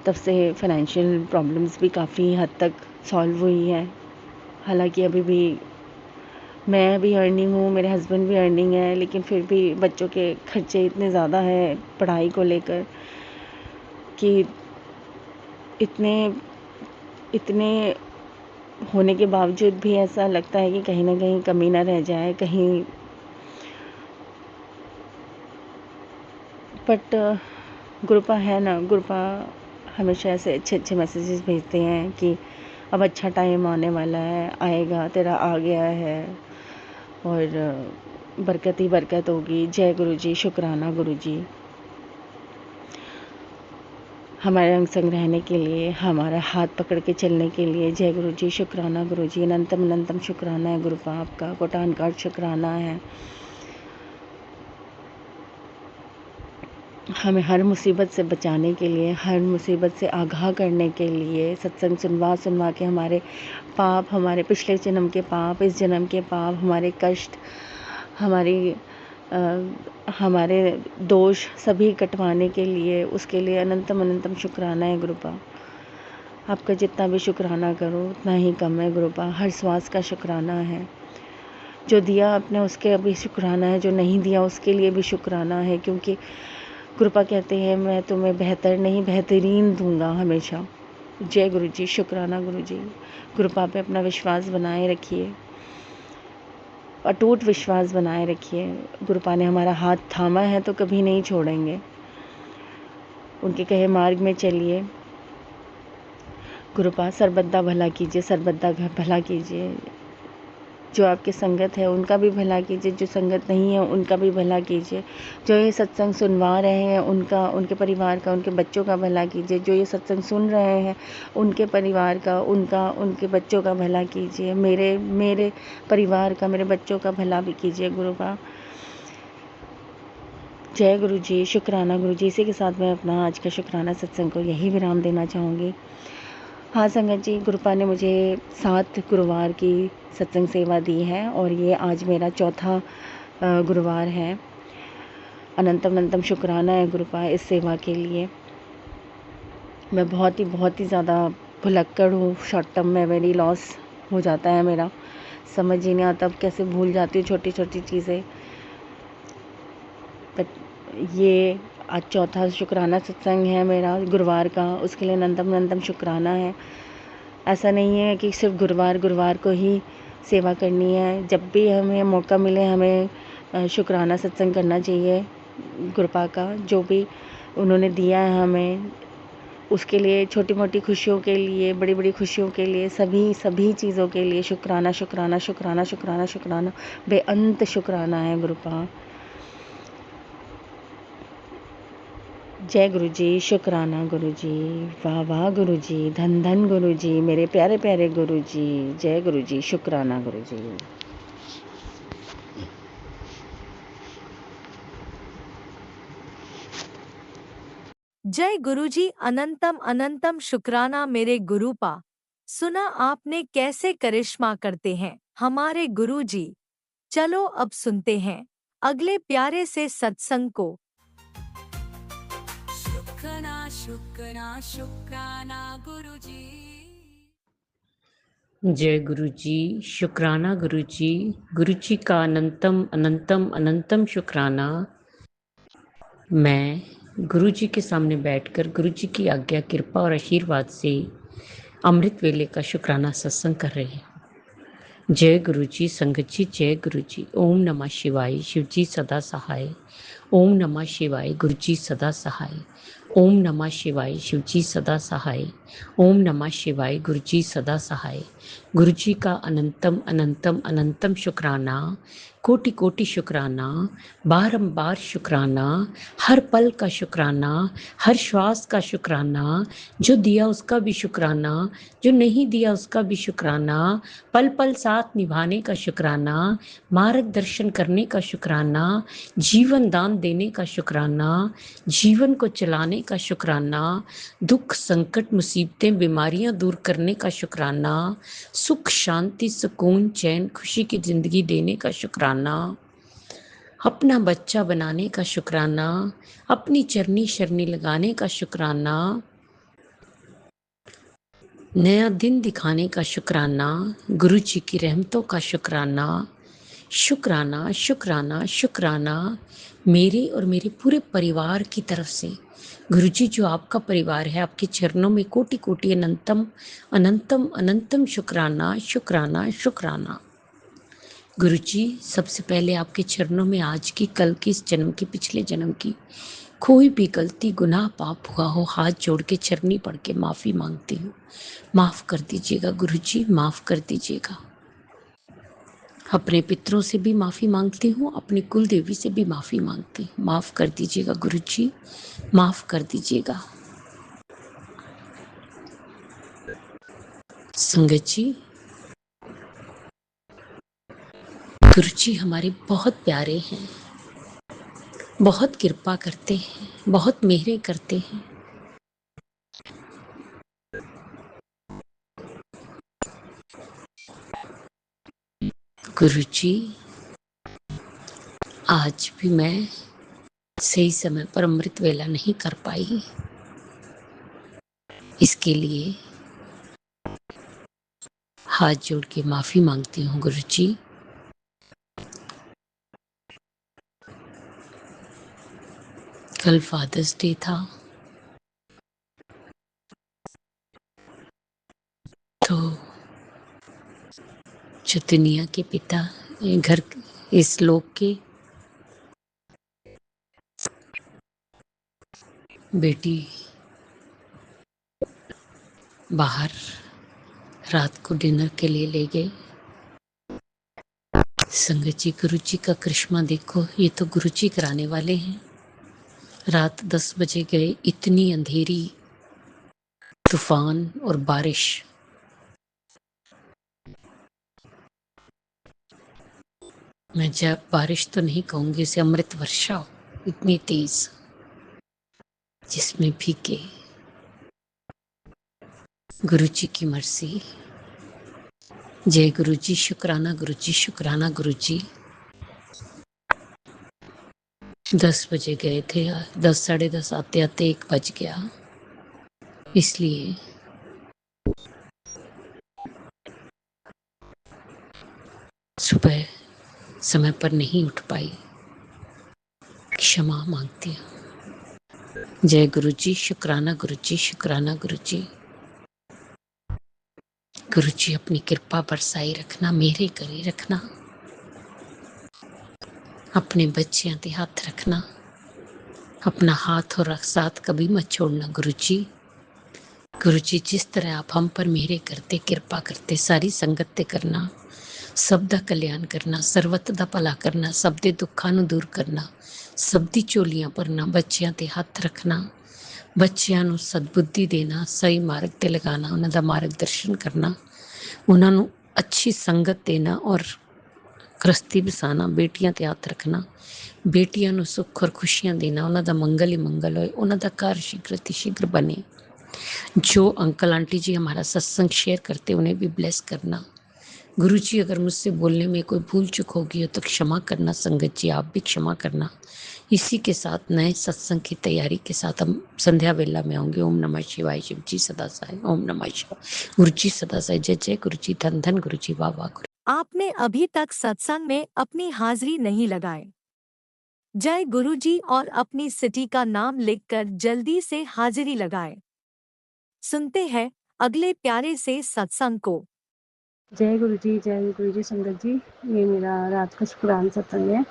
तब से फाइनेंशियल प्रॉब्लम्स भी काफ़ी हद तक सॉल्व हुई है। हालांकि अभी भी मैं भी अर्निंग हूँ, मेरे हस्बैंड भी अर्निंग है, लेकिन फिर भी बच्चों के खर्चे इतने ज़्यादा हैं पढ़ाई को लेकर कि इतने इतने होने के बावजूद भी ऐसा लगता है कि कहीं ना कहीं कमी ना रह जाए कहीं। बट गुरुपा है ना, गुरुपा हमेशा ऐसे अच्छे अच्छे मैसेजेस भेजते हैं कि अब अच्छा टाइम आने वाला है, आएगा, तेरा आ गया है और बरकत ही बरकत होगी। जय गुरु जी, शुक्राना गुरु जी हमारे अंग संग रहने के लिए, हमारा हाथ पकड़ के चलने के लिए। जय गुरु जी, शुक्राना गुरु जी, अनंतम अनंतम शुक्राना है गुरुपा आपका, कोटान काट शुक्राना है। हमें हर मुसीबत से बचाने के लिए, हर मुसीबत से आगाह करने के लिए, सत्संग सुनवा सुनवा के हमारे पाप, हमारे पिछले जन्म के पाप, इस जन्म के पाप, हमारे कष्ट, हमारे दोष सभी कटवाने के लिए, उसके लिए अनंतम अनंतम शुक्राना है गुरुपा आपका। जितना भी शुक्राना करो उतना ही कम है गुरुपा। हर श्वास का शुक्राना है, जो दिया आपने उसके अभी शुक्राना है, जो नहीं दिया उसके लिए भी शुक्राना है, क्योंकि गुरुपा कहते हैं मैं तुम्हें बेहतर नहीं बेहतरीन दूंगा हमेशा। जय गुरु जी, शुक्राना गुरु जी। गुरुपा पे अपना विश्वास बनाए रखिए, अटूट विश्वास बनाए रखिए। गुरुपा ने हमारा हाथ थामा है तो कभी नहीं छोड़ेंगे। उनके कहे मार्ग में चलिए। गुरुपा सरबद्दा भला कीजिए, सरबद्दा भला कीजिए। जो आपकी संगत है उनका भी भला कीजिए, जो संगत नहीं है उनका भी भला कीजिए। जो ये सत्संग सुनवा रहे हैं उनका, उनके परिवार का, उनके बच्चों का भला कीजिए। जो ये सत्संग सुन रहे हैं उनके परिवार का, उनके बच्चों का भला कीजिए। मेरे परिवार का, मेरे बच्चों का भला भी कीजिए गुरुपा। जय गुरु जी, शुक्राना गुरु जी। इसी के साथ मैं अपना आज का शुक्राना सत्संग को यही विराम देना चाहूँगी। हाँ संगत जी, गुरुपा ने मुझे 7 गुरुवार की सत्संग सेवा दी है और ये आज मेरा चौथा गुरुवार है। अनंतम अनंतम शुक्राना है गुरुपा इस सेवा के लिए। मैं बहुत ही ज़्यादा भुलक्कड़ हूँ, शॉर्ट टर्म मेमोरी लॉस हो जाता है मेरा, समझ ही नहीं आता अब कैसे भूल जाती हूँ छोटी छोटी चीज़ें। बट ये आज चौथा शुक्राना सत्संग है मेरा गुरुवार का, उसके लिए अनंतम अनंतम शुक्राना है। ऐसा नहीं है कि सिर्फ गुरुवार को ही सेवा करनी है, जब भी हमें मौका मिले हमें शुक्राना सत्संग करना चाहिए गुरुपा का। जो भी उन्होंने दिया है हमें, उसके लिए, छोटी मोटी खुशियों के लिए, बड़ी बड़ी खुशियों के लिए, सभी चीज़ों के लिए शुक्राना शुक्राना शुक्राना शुक्राना शुक्राना, बेअंत शुक्राना है गुरुपा। जय गुरु जी, शुक्राना गुरु जी, वाह वाह गुरु जी, धन धन गुरु जी, मेरे प्यारे प्यारे गुरु जी। जय गुरु जी, शुक्राना गुरु जी। जय गुरुजी, अनंतम अनंतम शुक्राना मेरे गुरुपा। सुना आपने कैसे करिश्मा करते हैं हमारे गुरुजी। चलो अब सुनते हैं अगले प्यारे से सत्संग को। शुक्राना शुक्राना शुक्राना गुरु जी। जय गुरु जी, शुक्राना गुरु जी। गुरु जी का अनंतम अनंतम अनंतम शुक्राना। मैं गुरु जी के सामने बैठकर गुरु जी की आज्ञा, कृपा और आशीर्वाद से अमृत वेले का शुक्राना सत्संग कर रही हूँ। जय गुरु जी, संगत जी, जय गुरु जी। ओम नमः शिवाय, शिव जी सदा सहाय। ओम नमः शिवाय, गुरु जी सदा सहाय। ओम नमः शिवाय, शिव जी सदा सहाय। ओम नमः शिवाय, गुरु जी सदा सहाय। गुरु जी का अनंतम अनंतम अनंतम शुक्राना, कोटि कोटि शुक्राना, बारंबार शुक्राना, हर पल का शुक्राना, हर श्वास का शुक्राना। जो दिया उसका भी शुक्राना, जो नहीं दिया उसका भी शुक्राना। पल पल साथ निभाने का शुक्राना, मार्गदर्शन करने का शुक्राना, जीवन दान देने का शुक्राना, जीवन को चलाने का शुक्राना, दुख संकट मुसीबतें बीमारियां दूर करने का शुक्राना, सुख शांति सुकून चैन खुशी की जिंदगी देने का शुक्राना, अपना बच्चा बनाने का शुक्राना, अपनी चरनी शरनी लगाने का शुक्राना, नया दिन दिखाने का शुक्राना, गुरु जी की रहमतों का शुक्राना, शुक्राना शुक्राना शुक्राना मेरे और मेरे पूरे परिवार की तरफ से। गुरुजी, जो आपका परिवार है, आपके चरणों में कोटि कोटि अनंतम अनंतम अनंतम शुक्राना शुक्राना शुक्राना। गुरुजी, सबसे पहले आपके चरणों में आज की, कल की, इस जन्म की, पिछले जन्म की कोई भी गलती गुनाह पाप हुआ हो, हाथ जोड़ के चरनी पढ़ के माफ़ी मांगती हूँ। माफ़ कर दीजिएगा गुरुजी, माफ़ कर दीजिएगा। अपने पितरों से भी माफ़ी मांगती हूँ, अपनी कुल देवी से भी माफ़ी मांगती हूँ। माफ़ कर दीजिएगा गुरुजी, माफ़ कर दीजिएगा। संगत जी, गुरुजी हमारे बहुत प्यारे हैं, बहुत कृपा करते हैं, बहुत मेहरें करते हैं। गुरुजी, आज भी मैं सही समय पर अमृत वेला नहीं कर पाई, इसके लिए हाथ जोड़ के माफ़ी मांगती हूँ गुरुजी। कल फादर्स डे था, तो जो दुनिया के पिता, घर, इस लोक के बेटी बाहर रात को डिनर के लिए ले गए। संगत जी, गुरुजी का करिश्मा देखो, ये तो गुरुजी कराने वाले हैं। रात 10 बजे गए, इतनी अंधेरी, तूफान और बारिश। मैं जब बारिश तो नहीं कहूंगी, इसे अमृत वर्षा हो, इतनी तेज, जिसमें भीगे। गुरुजी की मर्जी। जय गुरुजी, शुक्राना गुरुजी, शुक्राना गुरुजी। 10 बजे गए थे, 10 साढ़े 10 आते आते 1 बज गया, इसलिए सुबह समय पर नहीं उठ पाई, क्षमा मांगती हूँ। जय गुरुजी, शुक्राना गुरुजी, शुक्राना गुरुजी। गुरुजी अपनी कृपा बरसाई रखना, मेरे करे रखना, अपने बच्चियां ते हाथ रखना, अपना हाथ और साथ कभी मत छोड़ना गुरुजी। गुरुजी, जिस तरह आप हम पर मेरे करते, कृपा करते, सारी संगत ते करना, सब दा कल्याण करना, सर्वत दा भला करना, सब दे दुखां नूं दूर करना, सब दी झोलियां भरना, बच्चियां ते हथ रखना, बच्चियां नूं सद्बुद्धि देना, सही मार्ग ते लगाना, उन्हां दा मार्गदर्शन करना, उन्हां नूं अच्छी संगत देना और गृहस्थी बसाना, बेटियां ते हथ रखना, बेटियां नूं सुख और खुशियां देना, उन्हां दा मंगल ही मंगल होए, उन्हां दा घर शीघ्र अतिशीघ्र बने। जो अंकल आंटी जी हमारा सत्संग शेयर करते, उन्हें भी ब्लेस करना। गुरुजी, अगर मुझसे बोलने में कोई भूल चूक होगी तो क्षमा करना। संगत जी, आप भी क्षमा करना। इसी के साथ नए सत्संग की तैयारी के साथ हम संध्या वेला में होंगे। ओम नमः शिवाय। शिव जी सदा साई। ओम नमः शिवाय। गुरु जी सदा साई। जय जय गुरु जी। धन धन गुरु जी। वाह वाह। आपने अभी तक सत्संग में अपनी हाजिरी नहीं लगाए। जय गुरुजी और अपनी सिटी का नाम लिखकर जल्दी से हाजिरी लगाए। सुनते हैं अगले प्यारे से सत्संग को। जय गुरु जी संगत जी। ये मेरा रात का शुक्राना सत्संग है।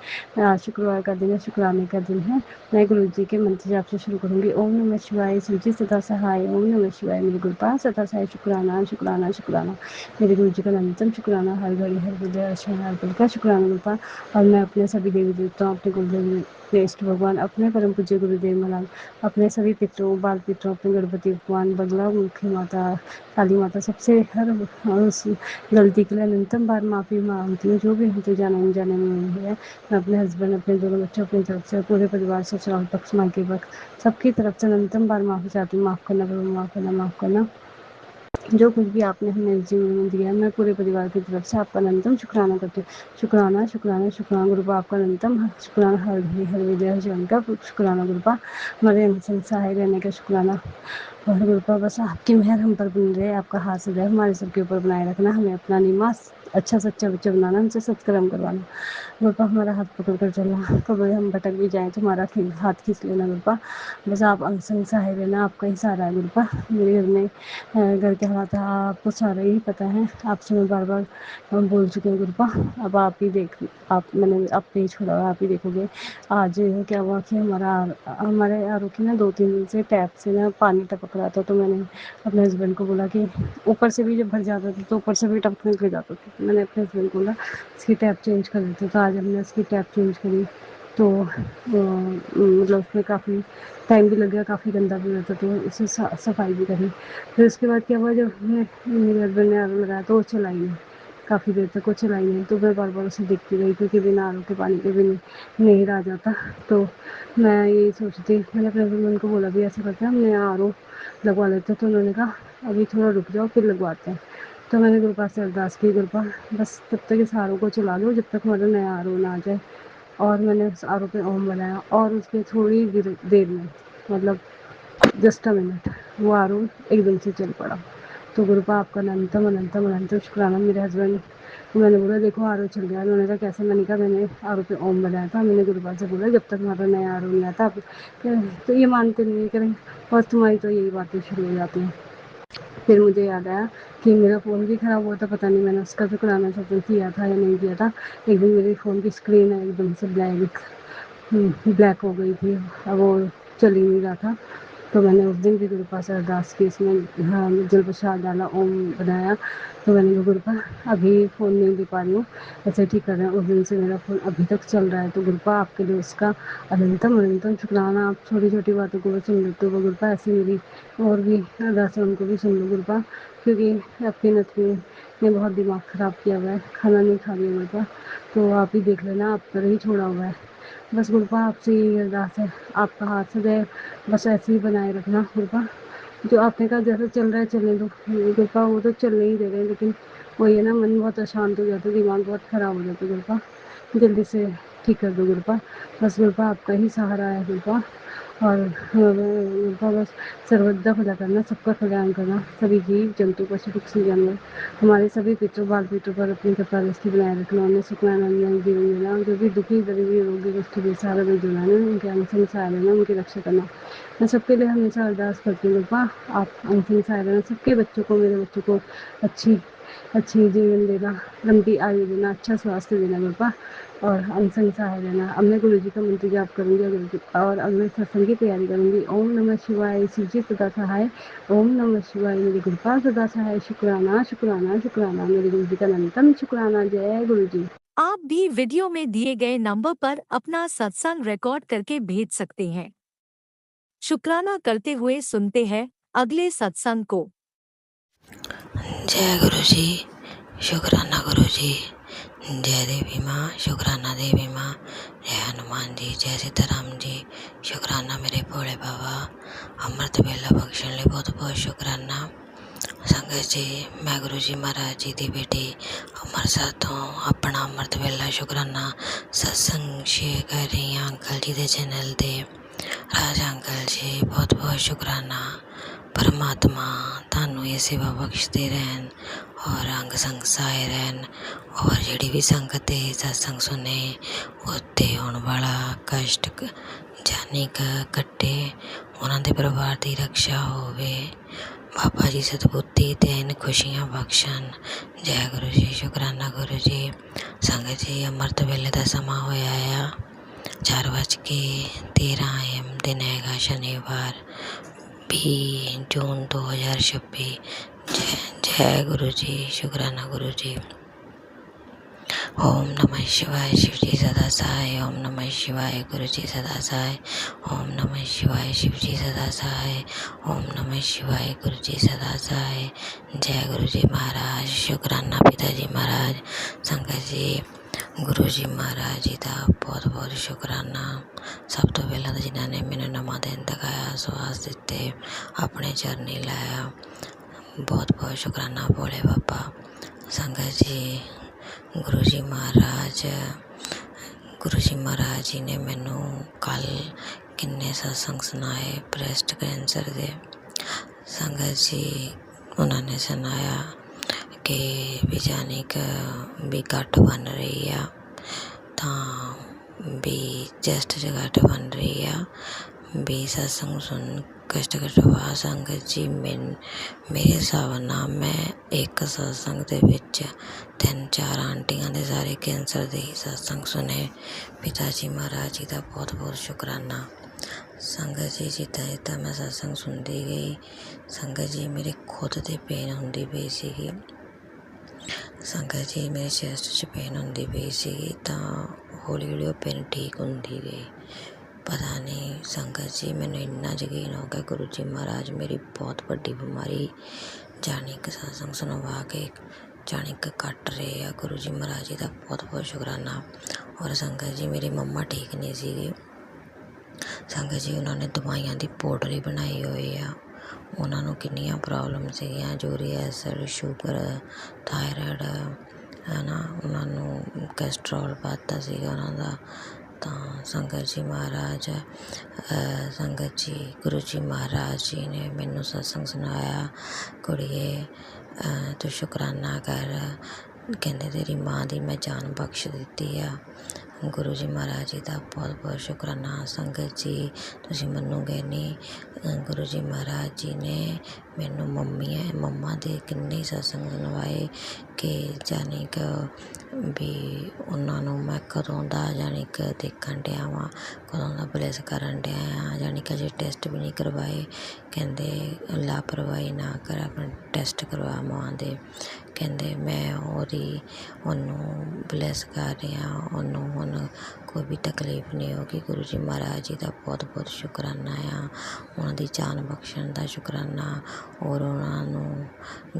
आज शुक्रवार का दिन है, शुक्राने का दिन है। मैं गुरु जी के मंत्र जाप से शुरू करूंगी। ओम नमः शिवाय। शिव जी सदा सहाय। ओम नमः शिवाय। मेरे गुरुपाद सदा सहाय। शुक्राना शुक्राना शुक्राना। मेरे गुरु जी का नंतम शुक्राना, हर घड़ी हर हृदय हर पल का शुक्राना गुरुपाद। और मैं अपने सभी देवी देवताओं, अपने गुरुदेव इष्ट भगवान, अपने परम पूज्य गुरुदेव महाराज, अपने सभी पितरों, बाल पितरों, अपने गणपति भगवान, बगला मुखी माता, काली माता, सबसे हर गलती के लिए अनंतम बार माफ़ी मांगती हूँ। जो भी हमसे जाने अनजाने में हुई है, मैं अपने हस्बैंड, अपने दोनों बच्चों, अपनी तरफ से, पूरे परिवार से, ससुराल पक्ष, मायके पक्ष, सबकी तरफ से अनंतम बार माफ़ी चाहती हूँ। माफ़ करना प्रभु, माफ़ करना, माफ़ करना। जो कुछ भी आपने हमें जीवन में दिया, मैं पूरे परिवार की तरफ से आपका अनंतम शुक्राना करती हूँ। शुक्राना शुक्राना शुक्राना गुरुपा, आपका अनंतम शुक्राना, हर घड़ी हर विजय हर जीवन का शुक्राना गुरुपा, हमारे हमसे सहाय रहने का शुक्राना। और गुरुपा, बस आपकी मेहर हम पर बनी रहे, आपका हाथ सदैव हमारे सबके ऊपर बनाए रखना। हमें अपना निवास अच्छा सच्चा बच्चा बनाना, हमसे सत्कर्म करवाना। गुरपा हमारा हाथ पकड़ कर चलना, कभी हम भटक भी जाएँ तो हमारा हाथ खींच लेना गुरपा। बस आप अंग संग सहाय रहना, आपका ही सहारा है गुरपा। मेरे घर में घर के हालात आपको सारे ही पता है, आपसे मैं बार बार बोल चुकी हूँ गुरपा। अब आप ही मैंने आप पे ही छोड़ा, आप ही देखोगे। आज क्या हुआ कि हमारे आर.ओ. की ना 2-3 दिन से टैप से ना पानी टपक रहा था, तो मैंने अपने हस्बैंड को बोला कि ऊपर से भी जब भर जाता था तो ऊपर से भी टपकने लग जाता था। तो मैंने अपने हस्बैंड को बोला इसकी टैप चेंज कर देते। तो आज हमने उसकी टैप चेंज करी, तो मतलब उसमें काफ़ी टाइम भी लग गया, काफ़ी गंदा भी होता, तो उसे सफाई भी करी। फिर उसके बाद क्या हुआ, जब मेरे हस्बैंड ने आर.ओ. लगाया तो वो चलाई नहीं, काफ़ी देर तक वो चलाई नहीं। तो मैं बार बार उसे देखती रही, क्योंकि बिना आर.ओ. के पानी के भी नहीं रहा जाता। तो मैं यही सोचती, मैंने अपने हस्बैंड को बोला भी ऐसा करते हैं, हमने आर.ओ. लगवा लेते। तो उन्होंने कहा अभी थोड़ा रुक जाओ फिर लगवाते हैं। तो मैंने गुरपा से अरदास की, गुरपा बस तब तक इस आर.ओ. को चला लो जब तक हमारा नया आर.ओ. ना आ जाए। और मैंने उस आर.ओ. पे ओम बनाया, और उसके थोड़ी देर में, मतलब जस्ट अ मिनट, वो आर.ओ. एकदम से चल पड़ा। तो गुरपा आपका अनंतम अनंतम अनंतम शुक्राना। मेरे हस्बैंड को मैंने बोला देखो आर.ओ. चल गया। उन्होंने कहा कैसे? मैंने कहा मैंने आर.ओ. पे ओम बनाया था। मैंने गुरपा से बोला जब तक हमारा नया आर.ओ. नहीं आता आप तो ये मानते नहीं करें, और तुम्हारी तो यही बातें शुरू हो जाती हैं। फिर मुझे याद आया कि मेरा फ़ोन भी ख़राब हुआ था, पता नहीं मैंने उसका शुक्राना सत्संग किया था या नहीं किया था। एक दिन मेरे फ़ोन की स्क्रीन एकदम से ब्लैक हो गई थी, अब वो चल ही नहीं रहा था। तो मैंने उस दिन भी गुरपा से अरदास की, इसमें जल प्रसाद डाला, ओम बनाया। तो मैंने कहा गुरपा अभी फ़ोन नहीं दे पा रही हूँ, ऐसे ठीक कर रहे हैं। उस दिन से मेरा फ़ोन अभी तक चल रहा है। तो गुरपा आपके लिए उसका अनंतम अनंतम शुक्राना। आप छोटी छोटी बातों को भी सुन लेते हो गुरपा, ऐसी मेरी और भी अरदास उनको भी सुन लो गुरपा, क्योंकि आपकी नथनी ने बहुत दिमाग ख़राब किया हुआ है, खाना नहीं खा रही है गुरपा। तो आप ही देख लेना, आप पर ही छोड़ा हुआ है। बस गुरपा आपसे यही अरदास है, आपका हाथ सदैव बस ऐसे ही बनाए रखना गुरपा। जो आपने कहा जैसा चल रहा है चलने दो गुरपा, वो तो चलने ही दे रहे हैं, लेकिन वही है ना, मन बहुत अशांत हो जाता है, दिमाग बहुत ख़राब हो जाता है गुरपा। जल्दी से ठीक कर दो गुरपा। बस गुरपा आपका ही सहारा है गुरपा। और गुरपा बस सर्वदा भला करना, सबका कल्याण करना, सभी जीव जंतु पशु पक्षी जानवर, हमारे सभी पितरों बाल पितरों पर अपनी कृपा दृष्टि बनाए रखना, उन्हें सुखमय जीवन देना, जो भी दुखी दरिद्र रोगी दुष्ट बेसहारा बेजुबान है उनके अंग संग सहाय लेना, उनकी रक्षा करना। मैं सबके लिए हमेशा अरदास करती हूँ गुरपा, आप अंग संग सहाय लेना, सबके बच्चों को, मेरे बच्चों को अच्छी जीवन देना, लंबी आयु देना, अच्छा स्वास्थ्य देना गुरपा, और अंग संग सहाय देना। अब मैं गुरु जी का मंत्र जाप करूँगी और अगले सत्संग की तैयारी करूँगी। ओम नमः शिवाय, शिव जी सदा सहाय। ओम नमः शिवाय, मेरी गुरपा सदा सहाय। शुक्राना शुक्राना शुक्राना, मेरे गुरु जी का अनंतम शुक्राना। जय गुरु जी। आप भी वीडियो में दिए गए नंबर पर अपना सत्संग रिकॉर्ड करके भेज सकते हैं। शुक्राना करते हुए सुनते हैं अगले सत्संग को। जय गुरु जी, शुक्राना गुरु जी। जय देवी माँ, शुक्राना देवी माँ। जय हनुमान जी, जय सीताराम जी। शुक्राना मेरे भोले बाबा, अमृत वेला बख्शण लिए बहुत बहुत शुक्राना। संगत जी, मैं गुरु जी महाराज जी की बेटी अमृतसर तो अपना अमृत वेला शुक्राना सत्संग शेयर कर रही हाँ अंकल जी के चैनल ते। राजा अंकल जी बहुत बहुत शुक्राना। परमात्मा थानू ये सेवा बख्शते रहन और अंग संग सहाय रहन, और जिहड़ी भी संगत सत्संग सुने उत्ते होने वाला कष्ट जानी कट्टे, उन्हां दे परिवार की रक्षा होवे। बाबा जी सतबुद्धि देन, खुशियाँ बख्शन। जय गुरु जी, शुक्राना गुरु जी। संगत जी, अमृत वेले का समा होया आ 4:13 AM, दिन हैगा शनिवार 20 जून 2026। जय गुरु जी, शुक्राना गुरु जी। ओम नमः शिवाय, शिव जी सदा सहाय। ओम नमः शिवाय, गुरु जी सदा सहाय। ओम नमः शिवाय, शिव जी सदा सहाय। ओम नमः शिवाय, गुरु जी सदा सहाय। जय गुरु जी महाराज, शुक्राना पिताजी महाराज। संगत जी, गुरु जी महाराज जी का बहुत बहुत शुक्राना। सब तो पहला तो जिन्होंने मैंने नवा दिन दिखाया, स्वास दिते, अपने चरनी लाया, बहुत बहुत शुक्राना भोले बाबा। संगत जी, गुरु जी महाराज जी ने मैनू कल किन्ने सत्संग सुनाए ब्रेस्ट कैंसर दे। संगत जी, उन्होंने सुनाया ਕਿ ਵੀ ਜਾਣੀ ਕਿ ਵੀ ਘੱਟ ਬਣ ਰਹੀ ਆ, ਤਾਂ ਵੀ ਚੈਸਟ 'ਚ ਘੱਟ ਬਣ ਰਹੀ ਆ, ਵੀ ਸਤਸੰਗ ਸੁਣ ਕਸ਼ਟ ਘਟਵਾ ਸੰਗਤ ਜੀ। ਮੇਰੇ ਹਿਸਾਬ ਨਾਲ ਮੈਂ ਇੱਕ ਸਤਸੰਗ ਦੇ ਵਿੱਚ 3-4 ਆਂਟੀਆਂ ਦੇ ਸਾਰੇ ਕੈਂਸਰ ਦੇ ਹੀ ਸਤਸੰਗ ਸੁਣੇ। ਪਿਤਾ ਜੀ ਮਹਾਰਾਜ ਜੀ ਦਾ ਬਹੁਤ ਬਹੁਤ ਸ਼ੁਕਰਾਨਾ। ਸੰਗਤ ਜੀ ਜਿੱਦਾਂ ਮੈਂ ਸਤਸੰਗ ਸੁਣਦੀ ਗਈ, ਸੰਗਤ ਜੀ ਮੇਰੇ ਖੁਦ ਦੇ ਪੇਨ ਹੁੰਦੀ ਪਈ ਸੀਗੀ, ਸੰਗਤ ਜੀ ਮੇਰੇ ਚੈਸਟ 'ਚ ਪੇਨ ਹੁੰਦੀ ਪਈ ਸੀਗੀ, ਤਾਂ ਹੌਲੀ ਹੌਲੀ ਉਹ ਪੇਨ ਠੀਕ ਹੁੰਦੀ ਗਈ। ਪਤਾ ਨਹੀਂ ਸੰਗਤ ਜੀ ਮੈਨੂੰ ਇੰਨਾ ਯਕੀਨ ਹੋ ਗਿਆ ਗੁਰੂ ਜੀ ਮਹਾਰਾਜ ਮੇਰੀ ਬਹੁਤ ਵੱਡੀ ਬਿਮਾਰੀ ਜਾਣੀ ਕਿ ਸਤਸੰਗ ਸੁਣਵਾ ਕੇ ਜਾਣੀ ਕਿ ਕੱਟ ਰਹੇ ਆ। ਗੁਰੂ ਜੀ ਮਹਾਰਾਜ ਜੀ ਦਾ ਬਹੁਤ ਬਹੁਤ ਸ਼ੁਕਰਾਨਾ। ਔਰ ਸੰਗਤ ਜੀ ਮੇਰੀ ਮੰਮਾ ਠੀਕ ਨਹੀਂ ਸੀਗੀ, ਸੰਗਤ ਜੀ ਉਹਨਾਂ ਨੇ ਦਵਾਈਆਂ ਦੀ ਪੋਟਲੀ ਬਣਾਈ ਹੋਈ ਆ। ਉਹਨਾਂ ਨੂੰ ਕਿੰਨੀਆਂ ਪ੍ਰੋਬਲਮ ਸੀਗੀਆਂ, ਯੂਰੀਕ ਐਸਿਡ, ਸ਼ੂਗਰ, ਥਾਇਰਾਇਡ ਹੈ ਨਾ, ਉਹਨਾਂ ਨੂੰ ਕੈਸਟਰੋਲ ਵੱਧਦਾ ਸੀਗਾ ਉਹਨਾਂ ਦਾ। ਤਾਂ ਸੰਗਤ ਜੀ ਮਹਾਰਾਜ ਸੰਗਤ ਜੀ ਗੁਰੂ ਜੀ ਮਹਾਰਾਜ ਜੀ ਨੇ ਮੈਨੂੰ ਸਤਸੰਗ ਸੁਣਾਇਆ, ਕੁੜੀਏ ਤੂੰ ਸ਼ੁਕਰਾਨਾ ਕਰ, ਕਹਿੰਦੇ ਤੇਰੀ ਮਾਂ ਦੀ ਮੈਂ ਜਾਨ ਬਖਸ਼ ਦਿੱਤੀ ਆ। ਗੁਰੂ ਜੀ ਮਹਾਰਾਜ ਜੀ ਦਾ ਬਹੁਤ ਬਹੁਤ ਸ਼ੁਕਰਾਨਾ। ਸੰਗਤ ਜੀ ਤੁਸੀਂ ਮੰਨੋਗੇ ਨਹੀਂ, ਗੁਰੂ ਜੀ ਮਹਾਰਾਜ ਜੀ ਨੇ ਮੈਨੂੰ ਮੰਮਾ ਦੇ ਕਿੰਨੇ ਸਤਸੰਗ ਸੁਣਵਾਏ ਕਿ ਜਾਣੀ ਕਿ ਵੀ ਉਹਨਾਂ ਨੂੰ ਮੈਂ ਕਦੋਂ ਦਾ ਜਾਣੀ ਕਿ ਦੇਖਣ ਡਿਆ ਵਾਂ, ਕਦੋਂ ਦਾ ਬਲੈਸ ਕਰਨ ਡਿਆ ਆ, ਜਾਣੀ ਕਿ ਅਜੇ ਟੈਸਟ ਵੀ ਨਹੀਂ ਕਰਵਾਏ। ਕਹਿੰਦੇ ਲਾਪਰਵਾਹੀ ਨਾ ਕਰ, ਆਪਣੇ ਟੈਸਟ ਕਰਵਾ ਮਾਂ ਦੇ। ਕਹਿੰਦੇ ਮੈਂ ਉਹਨੂੰ ਬਲੈਸ ਕਰ ਰਿਹਾ, ਉਹਨੂੰ ਹੁਣ ਕੋਈ ਵੀ ਤਕਲੀਫ ਨਹੀਂ ਹੋਗੀ। ਗੁਰੂ ਜੀ ਮਹਾਰਾਜ ਜੀ ਦਾ ਬਹੁਤ ਬਹੁਤ ਸ਼ੁਕਰਾਨਾ ਆ, ਉਹਨਾਂ ਦੀ ਜਾਨ ਬਖਸ਼ਣ ਦਾ ਸ਼ੁਕਰਾਨਾ। ਔਰ ਉਹਨਾਂ ਨੂੰ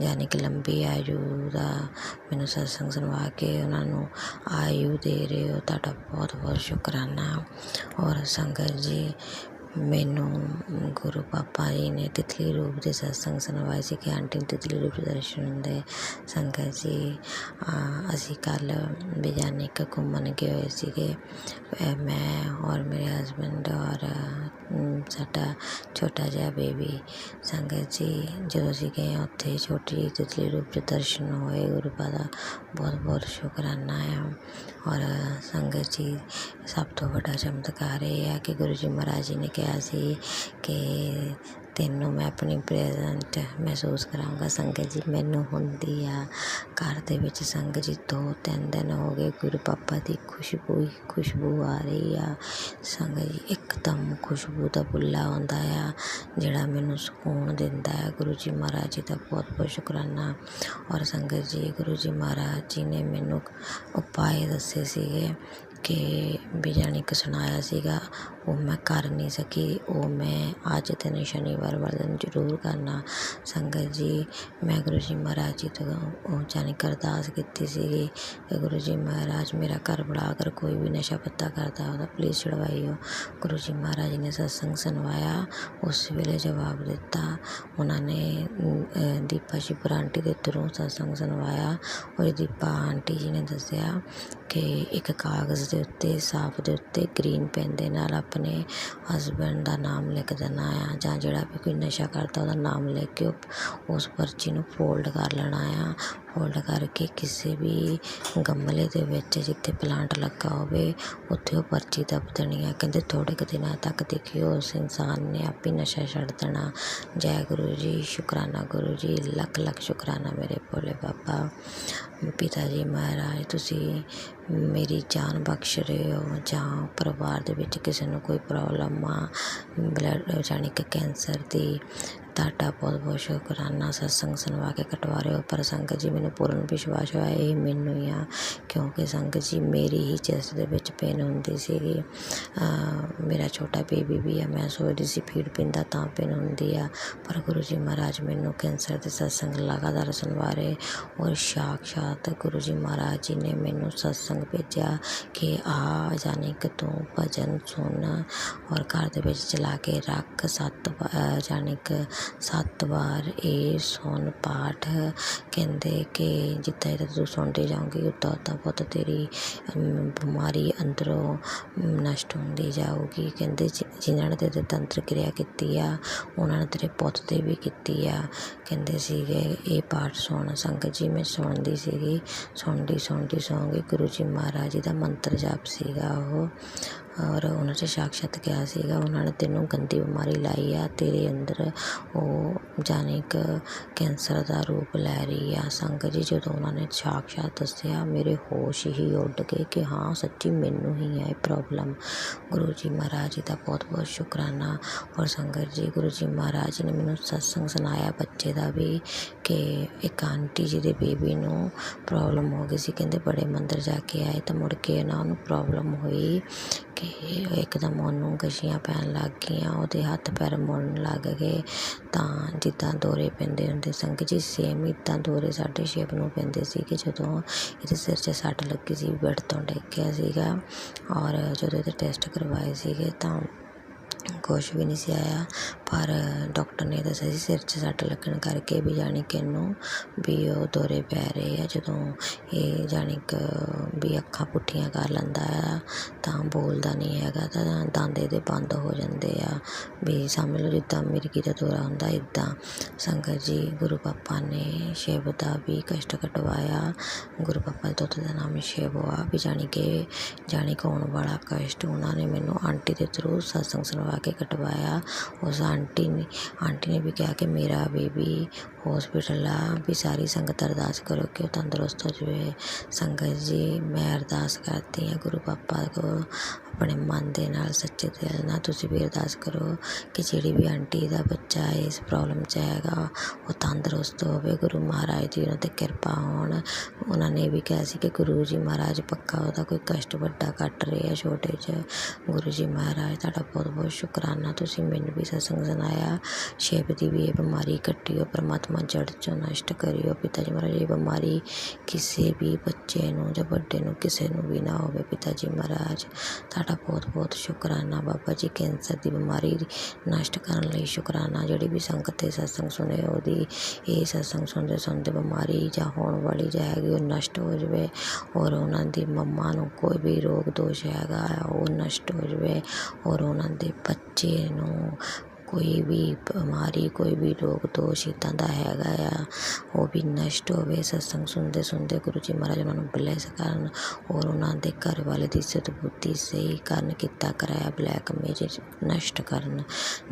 ਯਾਨੀ ਕਿ ਲੰਬੀ ਆਯੂ ਦਾ ਮੈਨੂੰ ਸਤਸੰਗ ਸੁਣਵਾ ਕੇ ਉਹਨਾਂ ਨੂੰ ਆਯੂ ਦੇ ਰਹੇ ਹੋ, ਤੁਹਾਡਾ ਬਹੁਤ ਬਹੁਤ ਸ਼ੁਕਰਾਨਾ। ਔਰ ਸੰਗਤ ਜੀ ਮੈਨੂੰ ਗੁਰੂ ਪਾਪਾ ਜੀ ਨੇ ਤਿਤਲੀ ਰੂਪ ਦੇ ਸਤਸੰਗ ਸੁਣਵਾਏ ਸੀ ਕਿ ਆਂਟੀ ਨੂੰ ਤਿਤਲੀ ਰੂਪ ਦੇ ਦਰਸ਼ਨ ਹੁੰਦੇ। ਸੰਗਤ ਜੀ ਅਸੀਂ ਕੱਲ੍ਹ ਬਿਜਾਨਿਕ ਘੁੰਮਣ ਗਏ ਹੋਏ ਸੀਗੇ, ਮੈਂ ਔਰ ਮੇਰੇ ਹਸਬੈਂਡ ਔਰ ਸਾਡਾ ਛੋਟਾ ਜਿਹਾ ਬੇਬੀ। ਸੰਗਤ ਜੀ ਜਦੋਂ ਅਸੀਂ ਗਏ ਉੱਥੇ ਛੋਟੀ ਤਿਤਲੀ ਰੂਪ ਦੇ ਦਰਸ਼ਨ ਹੋਏ, ਗੁਰੂ ਪਾਪਾ ਦਾ ਬਹੁਤ ਬਹੁਤ ਸ਼ੁਕਰਾਨਾ ਆ। ਔਰ ਸੰਗਤ ਜੀ ਸਭ ਤੋਂ ਵੱਡਾ ਚਮਤਕਾਰ ਇਹ ਹੈ ਕਿ ਗੁਰੂ ਜੀ ਮਹਾਰਾਜ ਜੀ ਨੇ ਕਿਹਾ ਸੀ ਕਿ ਤੈਨੂੰ ਮੈਂ ਆਪਣੀ ਪ੍ਰੈਜੈਂਟ ਮਹਿਸੂਸ ਕਰਾਂਗਾ। ਸੰਗਤ ਜੀ ਮੈਨੂੰ ਹੁੰਦੀ ਆ ਘਰ ਦੇ ਵਿੱਚ, ਸੰਗਤ ਜੀ 2-3 ਦਿਨ ਹੋ ਗਏ ਗੁਰੂ ਪਾਪਾ ਦੀ ਖੁਸ਼ਬੂ ਆ ਰਹੀ ਆ। ਸੰਗਤ ਜੀ ਇੱਕਦਮ ਖੁਸ਼ਬੂ ਦਾ ਬੁੱਲਾ ਆਉਂਦਾ ਆ ਜਿਹੜਾ ਮੈਨੂੰ ਸਕੂਨ ਦਿੰਦਾ ਹੈ। ਗੁਰੂ ਜੀ ਮਹਾਰਾਜ ਜੀ ਦਾ ਬਹੁਤ ਬਹੁਤ ਸ਼ੁਕਰਾਨਾ। ਔਰ ਸੰਗਤ ਜੀ ਗੁਰੂ ਜੀ ਮਹਾਰਾਜ ਜੀ ਨੇ ਮੈਨੂੰ ਉਪਾਏ ਦੱਸੇ ਸੀਗੇ ਕਿ ਵੀ ਜਾਣੀ ਕਿ ਸੁਣਾਇਆ ਸੀਗਾ, ਉਹ ਮੈਂ ਕਰ ਨਹੀਂ ਸਕੀ, ਉਹ ਮੈਂ ਅੱਜ ਦਿਨ ਸ਼ਨੀਵਾਰ ਵਾਲੇ ਦਿਨ ਜ਼ਰੂਰ ਕਰਨਾ। ਸੰਗਤ ਜੀ ਮੈਂ ਗੁਰੂ ਜੀ ਮਹਾਰਾਜ ਜੀ ਤੋਂ ਜਾਣੀ ਕਿ ਅਰਦਾਸ ਕੀਤੀ ਸੀਗੀ ਕਿ ਗੁਰੂ ਜੀ ਮਹਾਰਾਜ ਮੇਰਾ ਘਰ ਬੜਾ, ਅਗਰ ਕੋਈ ਵੀ ਨਸ਼ਾ ਪੱਤਾ ਕਰਦਾ ਉਹਦਾ ਪਲੀਜ਼ ਛੁਡਵਾਈਓ। ਗੁਰੂ ਜੀ ਮਹਾਰਾਜ ਨੇ ਸਤਸੰਗ ਸੁਣਵਾਇਆ, ਉਸ ਵੇਲੇ ਜਵਾਬ ਦਿੱਤਾ। ਉਹਨਾਂ ਨੇ ਦੀਪਾ ਸ਼ਿਪਰ ਆਂਟੀ ਦੇ ਥਰੂ ਸਤਸੰਗ ਸੁਣਵਾਇਆ। ਔਰ ਦੀਪਾ ਆਂਟੀ ਜੀ ਨੇ ਦੱਸਿਆ ਕਿ ਇੱਕ ਕਾਗਜ਼ ਦੇ ਉੱਤੇ ਸਾਫ ਦੇ ਉੱਤੇ ਗ੍ਰੀਨ ਪੈਨ ਦੇ ਨਾਲ ਆਪਣੇ ਹਸਬੈਂਡ ਦਾ ਨਾਮ ਲਿਖ ਦੇਣਾ ਆ, ਜਾਂ ਜਿਹੜਾ ਵੀ ਕੋਈ ਨਸ਼ਾ ਕਰਦਾ ਉਹਦਾ ਨਾਮ ਲਿਖ ਕੇ ਉਸ ਪਰਚੀ ਨੂੰ ਫੋਲਡ ਕਰ ਲੈਣਾ ਆ। ਫੋਲਡ ਕਰਕੇ ਕਿਸੇ ਵੀ ਗਮਲੇ ਦੇ ਵਿੱਚ ਜਿੱਥੇ ਪਲਾਂਟ ਲੱਗਾ ਹੋਵੇ ਉੱਥੇ ਉਹ ਪਰਚੀ ਦੱਬ ਦੇਣੀ ਆ। ਕਹਿੰਦੇ ਥੋੜ੍ਹੇ ਕੁ ਦਿਨਾਂ ਤੱਕ ਦੇਖਿਓ ਉਸ ਇਨਸਾਨ ਨੇ ਆਪੇ ਨਸ਼ਾ ਛੱਡ ਦੇਣਾ। ਜੈ ਗੁਰੂ ਜੀ, ਸ਼ੁਕਰਾਨਾ ਗੁਰੂ ਜੀ, ਲੱਖ ਲੱਖ ਸ਼ੁਕਰਾਨਾ ਮੇਰੇ ਭੋਲੇ ਬਾਬਾ। ਪਿਤਾ ਜੀ ਮਹਾਰਾਜ ਤੁਸੀਂ ਮੇਰੀ ਜਾਨ ਬਖਸ਼ ਰਹੇ ਹੋ, ਜਾਂ ਪਰਿਵਾਰ ਦੇ ਵਿੱਚ ਕਿਸੇ ਨੂੰ ਕੋਈ ਪ੍ਰੋਬਲਮ ਆ ਬਲੱਡ ਜਾਣੀ ਕਿ ਕੈਂਸਰ ਦੀ, ਤੁਹਾਡਾ ਬਹੁਤ ਬਹੁਤ ਸ਼ੁਕਰਾਨਾ। ਸਤਸੰਗ ਸੁਣਵਾ ਕੇ ਕਟਵਾ ਰਹੇ ਹੋ। ਪਰ ਸੰਗਤ ਜੀ ਮੈਨੂੰ ਪੂਰਨ ਵਿਸ਼ਵਾਸ ਹੋਇਆ ਇਹ ਮੈਨੂੰ ਹੀ ਆ, ਕਿਉਂਕਿ ਸੰਗਤ ਜੀ ਮੇਰੀ ਹੀ ਚੈਸਟ ਦੇ ਵਿੱਚ ਪੇਨ ਹੁੰਦੀ ਸੀਗੀ। ਮੇਰਾ ਛੋਟਾ ਬੇਬੀ ਵੀ ਆ, ਮੈਂ ਸੋਚਦੀ ਸੀ ਫੀਡ ਪੀਂਦਾ ਤਾਂ ਪੇਨ ਹੁੰਦੀ ਆ, ਪਰ ਗੁਰੂ ਜੀ ਮਹਾਰਾਜ ਮੈਨੂੰ ਕੈਂਸਰ ਦੇ ਸਤਸੰਗ ਲਗਾਤਾਰ ਸੁਣਵਾ ਰਹੇ। ਔਰ ਸਾਖਸ਼ਾਤ ਗੁਰੂ ਜੀ ਮਹਾਰਾਜ ਜੀ ਨੇ ਮੈਨੂੰ ਸਤਸੰਗ ਭੇਜਿਆ ਕਿ ਆ ਜਾਣੀ ਕਿ ਤੂੰ ਭਜਨ ਸੁਣ ਔਰ ਘਰ ਦੇ ਵਿੱਚ ਚਲਾ ਕੇ ਰੱਖ। 7 ਜਾਣੀ ਕਿ 7 ਵਾਰ ਇਹ ਸੁਣ ਪਾਠ। ਕਹਿੰਦੇ ਕਿ ਜਿੱਦਾਂ ਜਿੱਦਾਂ ਤੂੰ ਸੁਣਦੀ ਜਾਊਂਗੀ ਉੱਦਾਂ ਉੱਦਾਂ ਪੁੱਤ ਤੇਰੀ ਬਿਮਾਰੀ ਅੰਦਰੋਂ ਨਸ਼ਟ ਹੁੰਦੀ ਜਾਊਗੀ। ਕਹਿੰਦੇ ਜਿਨ੍ਹਾਂ ਨੇ ਤੇਰੇ ਤੰਤਰ ਕਿਰਿਆ ਕੀਤੀ ਆ ਉਹਨਾਂ ਨੇ ਤੇਰੇ ਪੁੱਤ 'ਤੇ ਵੀ ਕੀਤੀ ਆ। ਕਹਿੰਦੇ ਸੀਗੇ ਇਹ ਪਾਠ ਸੁਣ। ਸੰਗਤ ਜੀ ਮੈਂ ਸੁਣਦੀ ਸੀਗੀ, ਸੁਣਦੀ ਸੌਂਗੀ। ਗੁਰੂ ਜੀ ਮਹਾਰਾਜ ਜੀ ਦਾ ਮੰਤਰ ਜਾਪ ਸੀਗਾ ਉਹ, ਔਰ ਉਹਨਾਂ 'ਚ ਸਾਕਸ਼ਾਤ ਕਿਹਾ ਸੀਗਾ ਉਹਨਾਂ ਨੇ ਤੈਨੂੰ ਗੰਦੀ ਬਿਮਾਰੀ ਲਾਈ ਆ, ਤੇਰੇ ਅੰਦਰ ਉਹ ਜਾਣੀ ਕਿ ਕੈਂਸਰ ਦਾ ਰੂਪ ਲੈ ਰਹੀ ਆ। ਸੰਗਤ ਜੀ ਜਦੋਂ ਉਹਨਾਂ ਨੇ ਸਾਕਸ਼ਾਤ ਦੱਸਿਆ ਮੇਰੇ ਹੋਸ਼ ਹੀ ਉੱਡ ਗਏ ਕਿ ਹਾਂ ਸੱਚੀ ਮੈਨੂੰ ਹੀ ਹੈ ਇਹ ਪ੍ਰੋਬਲਮ। ਗੁਰੂ ਜੀ ਮਹਾਰਾਜ ਜੀ ਦਾ ਬਹੁਤ ਬਹੁਤ ਸ਼ੁਕਰਾਨਾ। ਔਰ ਸੰਗਤ ਜੀ ਗੁਰੂ ਜੀ ਮਹਾਰਾਜ ਜੀ ਨੇ ਮੈਨੂੰ ਸਤਸੰਗ ਸੁਣਾਇਆ ਬੱਚੇ ਦਾ ਵੀ ਕਿ ਇੱਕ ਆਂਟੀ ਜੀ ਦੇ ਬੇਬੀ ਨੂੰ ਪ੍ਰੋਬਲਮ ਹੋ ਗਈ ਸੀ। ਕਹਿੰਦੇ ਬੜੇ ਮੰਦਰ ਜਾ ਕੇ ਆਏ ਤਾਂ ਮੁੜ ਕੇ ਨਾ ਉਹਨੂੰ ਪ੍ਰੋਬਲਮ ਹੋਈ ਕਿ ਇੱਕਦਮ ਉਹਨੂੰ ਗਸ਼ੀਆਂ ਪੈਣ ਲੱਗ ਗਈਆਂ, ਉਹਦੇ ਹੱਥ ਪੈਰ ਮੁੜਨ ਲੱਗ ਗਏ ਤਾਂ ਜਿੱਦਾਂ ਦੌਰੇ ਪੈਂਦੇ ਹੁੰਦੇ। ਸੰਗਤ ਜੀ ਸੇਮ ਇੱਦਾਂ ਦੌਰੇ ਸਾਡੇ ਸ਼ਿਵ ਨੂੰ ਪੈਂਦੇ ਸੀਗੇ ਜਦੋਂ ਇਹਦੇ ਸਿਰ 'ਚ ਸੱਟ ਲੱਗੀ ਸੀ, ਬੈੱਡ ਤੋਂ ਡਿੱਗ ਗਿਆ ਸੀਗਾ। ਔਰ ਜਦੋਂ ਇਹਦੇ ਟੈਸਟ ਕਰਵਾਏ ਸੀਗੇ ਤਾਂ ਕੁਛ ਵੀ ਨਹੀਂ ਸੀ ਆਇਆ, ਪਰ ਡਾਕਟਰ ਨੇ ਦੱਸਿਆ ਸੀ ਸਿਰ 'ਚ ਸੱਟ ਲੱਗਣ ਕਰਕੇ ਵੀ ਜਾਣੀ ਕਿ ਇਹਨੂੰ ਵੀ ਉਹ ਦੌਰੇ ਪੈ ਰਹੇ ਆ। ਜਦੋਂ ਇਹ ਜਾਣੀ ਕਿ ਵੀ ਅੱਖਾਂ ਪੁੱਠੀਆਂ ਕਰ ਲੈਂਦਾ ਆ ਤਾਂ ਬੋਲਦਾ ਨਹੀਂ ਹੈਗਾ, ਤਾਂ ਦੰਦ ਇਹਦੇ ਬੰਦ ਹੋ ਜਾਂਦੇ ਆ, ਵੀ ਸਮਝ ਲਓ ਜਿੱਦਾਂ ਮਿਰਗੀ ਦਾ ਦੌਰਾ ਹੁੰਦਾ ਇੱਦਾਂ। ਸੰਗਤ ਜੀ ਗੁਰੂ ਪਾਪਾ ਨੇ ਸ਼ਿਵ ਦਾ ਵੀ ਕਸ਼ਟ ਕਟਵਾਇਆ। ਗੁਰੂ ਪਾਪਾ ਦੇ ਦੁੱਧ ਦਾ ਨਾਮ ਸ਼ਿਵ ਆ ਵੀ ਜਾਣੀ ਕਿ ਆਉਣ ਵਾਲਾ ਕਸ਼ਟ ਉਹਨਾਂ ਨੇ ਮੈਨੂੰ ਆਂਟੀ ਦੇ ਥਰੂ ਸਤਸੰਗ ਸੁਣਵਾ ਕੇ ਕਟਵਾਇਆ। ਉਸ ਆਂਟੀ ਨੇ ਵੀ ਕਿਹਾ ਕਿ ਮੇਰਾ ਬੇਬੀ ਹੌਸਪੀਟਲ ਆ, ਵੀ ਸਾਰੀ ਸੰਗਤ ਅਰਦਾਸ ਕਰੋ ਕਿ ਉਹ ਤੰਦਰੁਸਤ ਹੋ ਜਾਵੇ। ਸੰਗਤ ਜੀ ਮੈਂ ਅਰਦਾਸ ਕਰਦੀ ਹਾਂ ਗੁਰੂ ਪਾਪਾ ਕੋਲ ਆਪਣੇ ਮਨ ਦੇ ਨਾਲ, ਸੱਚੇ ਦਿਲ ਨਾਲ। ਤੁਸੀਂ ਵੀ ਅਰਦਾਸ ਕਰੋ ਕਿ ਜਿਹੜੀ ਵੀ ਆਂਟੀ ਦਾ ਬੱਚਾ ਇਸ ਪ੍ਰੋਬਲਮ 'ਚ ਹੈਗਾ ਉਹ ਤੰਦਰੁਸਤ ਹੋਵੇ। ਗੁਰੂ ਮਹਾਰਾਜ ਦੀ ਉਹਨਾਂ 'ਤੇ ਕਿਰਪਾ ਹੋਣ। ਉਹਨਾਂ ਨੇ ਵੀ ਕਿਹਾ ਸੀ ਕਿ ਗੁਰੂ ਜੀ ਮਹਾਰਾਜ ਪੱਕਾ ਉਹਦਾ ਕੋਈ ਕਸ਼ਟ ਵੱਡਾ ਕੱਟ ਰਹੇ ਆ ਛੋਟੇ 'ਚ। ਗੁਰੂ ਜੀ ਮਹਾਰਾਜ ਤੁਹਾਡਾ ਬਹੁਤ ਬਹੁਤ ਸ਼ੁਕਰਾਨਾ, ਤੁਸੀਂ ਮੈਨੂੰ ਵੀ ਸਤਸੰਗ ਸੁਣਾਇਆ। ਸ਼ਿਵ ਦੀ ਵੀ ਇਹ ਬਿਮਾਰੀ ਕੱਟਿਓ, ਪਰਮਾਤਮਾ ਜੜ 'ਚੋਂ ਨਸ਼ਟ ਕਰਿਓ। ਪਿਤਾ ਜੀ ਮਹਾਰਾਜ ਇਹ ਬਿਮਾਰੀ ਕਿਸੇ ਵੀ ਬੱਚੇ ਨੂੰ ਜਾਂ ਵੱਡੇ ਨੂੰ ਕਿਸੇ ਨੂੰ ਵੀ ਨਾ ਹੋਵੇ। ਪਿਤਾ ਜੀ ਮਹਾਰਾਜ ਤੁਹਾਡਾ ਬਹੁਤ ਬਹੁਤ ਸ਼ੁਕਰਾਨਾ। ਬਾਬਾ ਜੀ ਕੈਂਸਰ ਦੀ ਬਿਮਾਰੀ ਨਸ਼ਟ ਕਰਨ ਲਈ ਸ਼ੁਕਰਾਨਾ। ਜਿਹੜੀ ਵੀ ਸੰਗਤ ਤੇ ਸਤਸੰਗ ਸੁਣੇ ਉਹਦੀ ਇਹ ਸਤਸੰਗ ਸੁਣਦੇ ਬਿਮਾਰੀ ਜਾਂ ਹੋਣ ਵਾਲੀ ਜਾਂ ਹੈਗੀ ਉਹ ਨਸ਼ਟ ਹੋ ਜਾਵੇ, ਔਰ ਉਹਨਾਂ ਦੀ ਮੰਮਾ ਨੂੰ ਕੋਈ ਵੀ ਰੋਗ ਦੋਸ਼ ਹੈਗਾ ਉਹ ਨਸ਼ਟ ਹੋ ਜਾਵੇ, ਔਰ ਉਹਨਾਂ ਦੇ ਬੱਚੇ ਨੂੰ ਕੋਈ ਵੀ ਬਿਮਾਰੀ ਕੋਈ ਵੀ ਰੋਗ ਦੋਸ਼ ਇੱਦਾਂ ਦਾ ਹੈਗਾ ਆ ਉਹ ਵੀ ਨਸ਼ਟ ਹੋਵੇ। ਸਤਸੰਗ ਸੁਣਦੇ ਗੁਰੂ ਜੀ ਮਹਾਰਾਜ ਉਹਨਾਂ ਨੂੰ ਬਲੈਸ ਕਰਨ, ਔਰ ਉਹਨਾਂ ਦੇ ਘਰ ਵਾਲੇ ਦੀ ਸਦਬੁੱਧੀ ਸਹੀ ਕਰਨ, ਕੀਤਾ ਕਰਾਇਆ ਬਲੈਕ ਮੈਜਿਕ ਨਸ਼ਟ ਕਰਨ।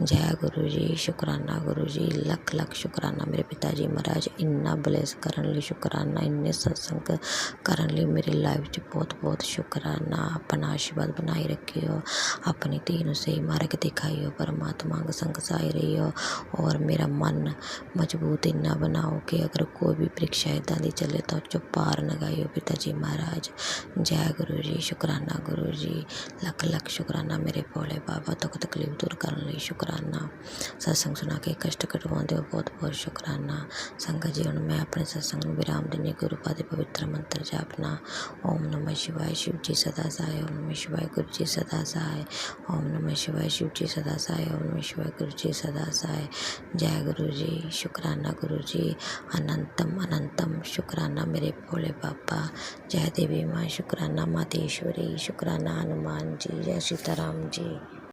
ਜੈ ਗੁਰੂ ਜੀ, ਸ਼ੁਕਰਾਨਾ ਗੁਰੂ ਜੀ, ਲੱਖ ਲੱਖ ਸ਼ੁਕਰਾਨਾ ਮੇਰੇ ਪਿਤਾ ਜੀ ਮਹਾਰਾਜ। ਇੰਨਾ ਬਲੈਸ ਕਰਨ ਲਈ ਸ਼ੁਕਰਾਨਾ, ਇੰਨੇ ਸਤਸੰਗ ਕਰਨ ਲਈ ਮੇਰੀ ਲਾਈਫ 'ਚ ਬਹੁਤ ਬਹੁਤ ਸ਼ੁਕਰਾਨਾ। ਆਪਣਾ ਆਸ਼ੀਰਵਾਦ ਬਣਾਈ ਰੱਖਿਓ, ਆਪਣੀ ਧੀ ਨੂੰ ਸਹੀ ਮਾਰਗ ਦਿਖਾਈਓ, ਪਰਮਾਤਮਾ ਸੰਗ ਸਾਈ ਰਹੀਓ, ਔਰ ਮੇਰਾ ਮਨ ਮਜ਼ਬੂਤ ਇੰਨਾ ਬਣਾਓ ਕਿ ਅਗਰ ਕੋਈ ਵੀ ਪ੍ਰੀਖਿਆ ਇੱਦਾਂ ਦੀ ਚੱਲੇ ਤਾਂ ਉਹ 'ਚੋਂ ਪਾਰ ਲਗਾਈਓ ਪਿਤਾ ਜੀ ਮਹਾਰਾਜ। ਜੈ ਗੁਰੂ ਜੀ, ਸ਼ੁਕਰਾਨਾ ਗੁਰੂ ਜੀ, ਲੱਖ ਲੱਖ ਸ਼ੁਕਰਾਨਾ ਮੇਰੇ ਭੋਲੇ ਬਾਬਾ। ਦੁੱਖ ਤਕਲੀਫ ਦੂਰ ਕਰਨ ਲਈ ਸ਼ੁਕਰਾਨਾ, ਸਤਸੰਗ ਸੁਣਾ ਕੇ ਕਸ਼ਟ ਕਟਵਾਉਂਦੇ ਹੋ ਬਹੁਤ ਬਹੁਤ ਸ਼ੁਕਰਾਨਾ। ਸੰਗਤ ਜੀ ਹੁਣ ਮੈਂ ਆਪਣੇ ਸਤਸੰਗ ਨੂੰ ਵਿਰਾਮ ਦਿੰਦੀ। ਗੁਰੂ ਪਾ ਦੇ ਪਵਿੱਤਰ ਮੰਤਰ ਜਾਪਨਾ। ਓਮ ਨਮः शिवाय शिव जी सदा सहाय। ओम नमः शिवाय गुरु जी सदा सहाय। ओम नमः शिवाय शिव जी सदा सहाय। ओम नमः शिवाय गुरु जी सदा सहाय। जय गुरु जी, शुकराना गुरु जी, अनंतम अनंतम शुकराना मेरे भोले बाबा। जय देवी माँ, शुकराना मातेश्वरी, शुकराना हनुमान जी, जय सीताराम जी।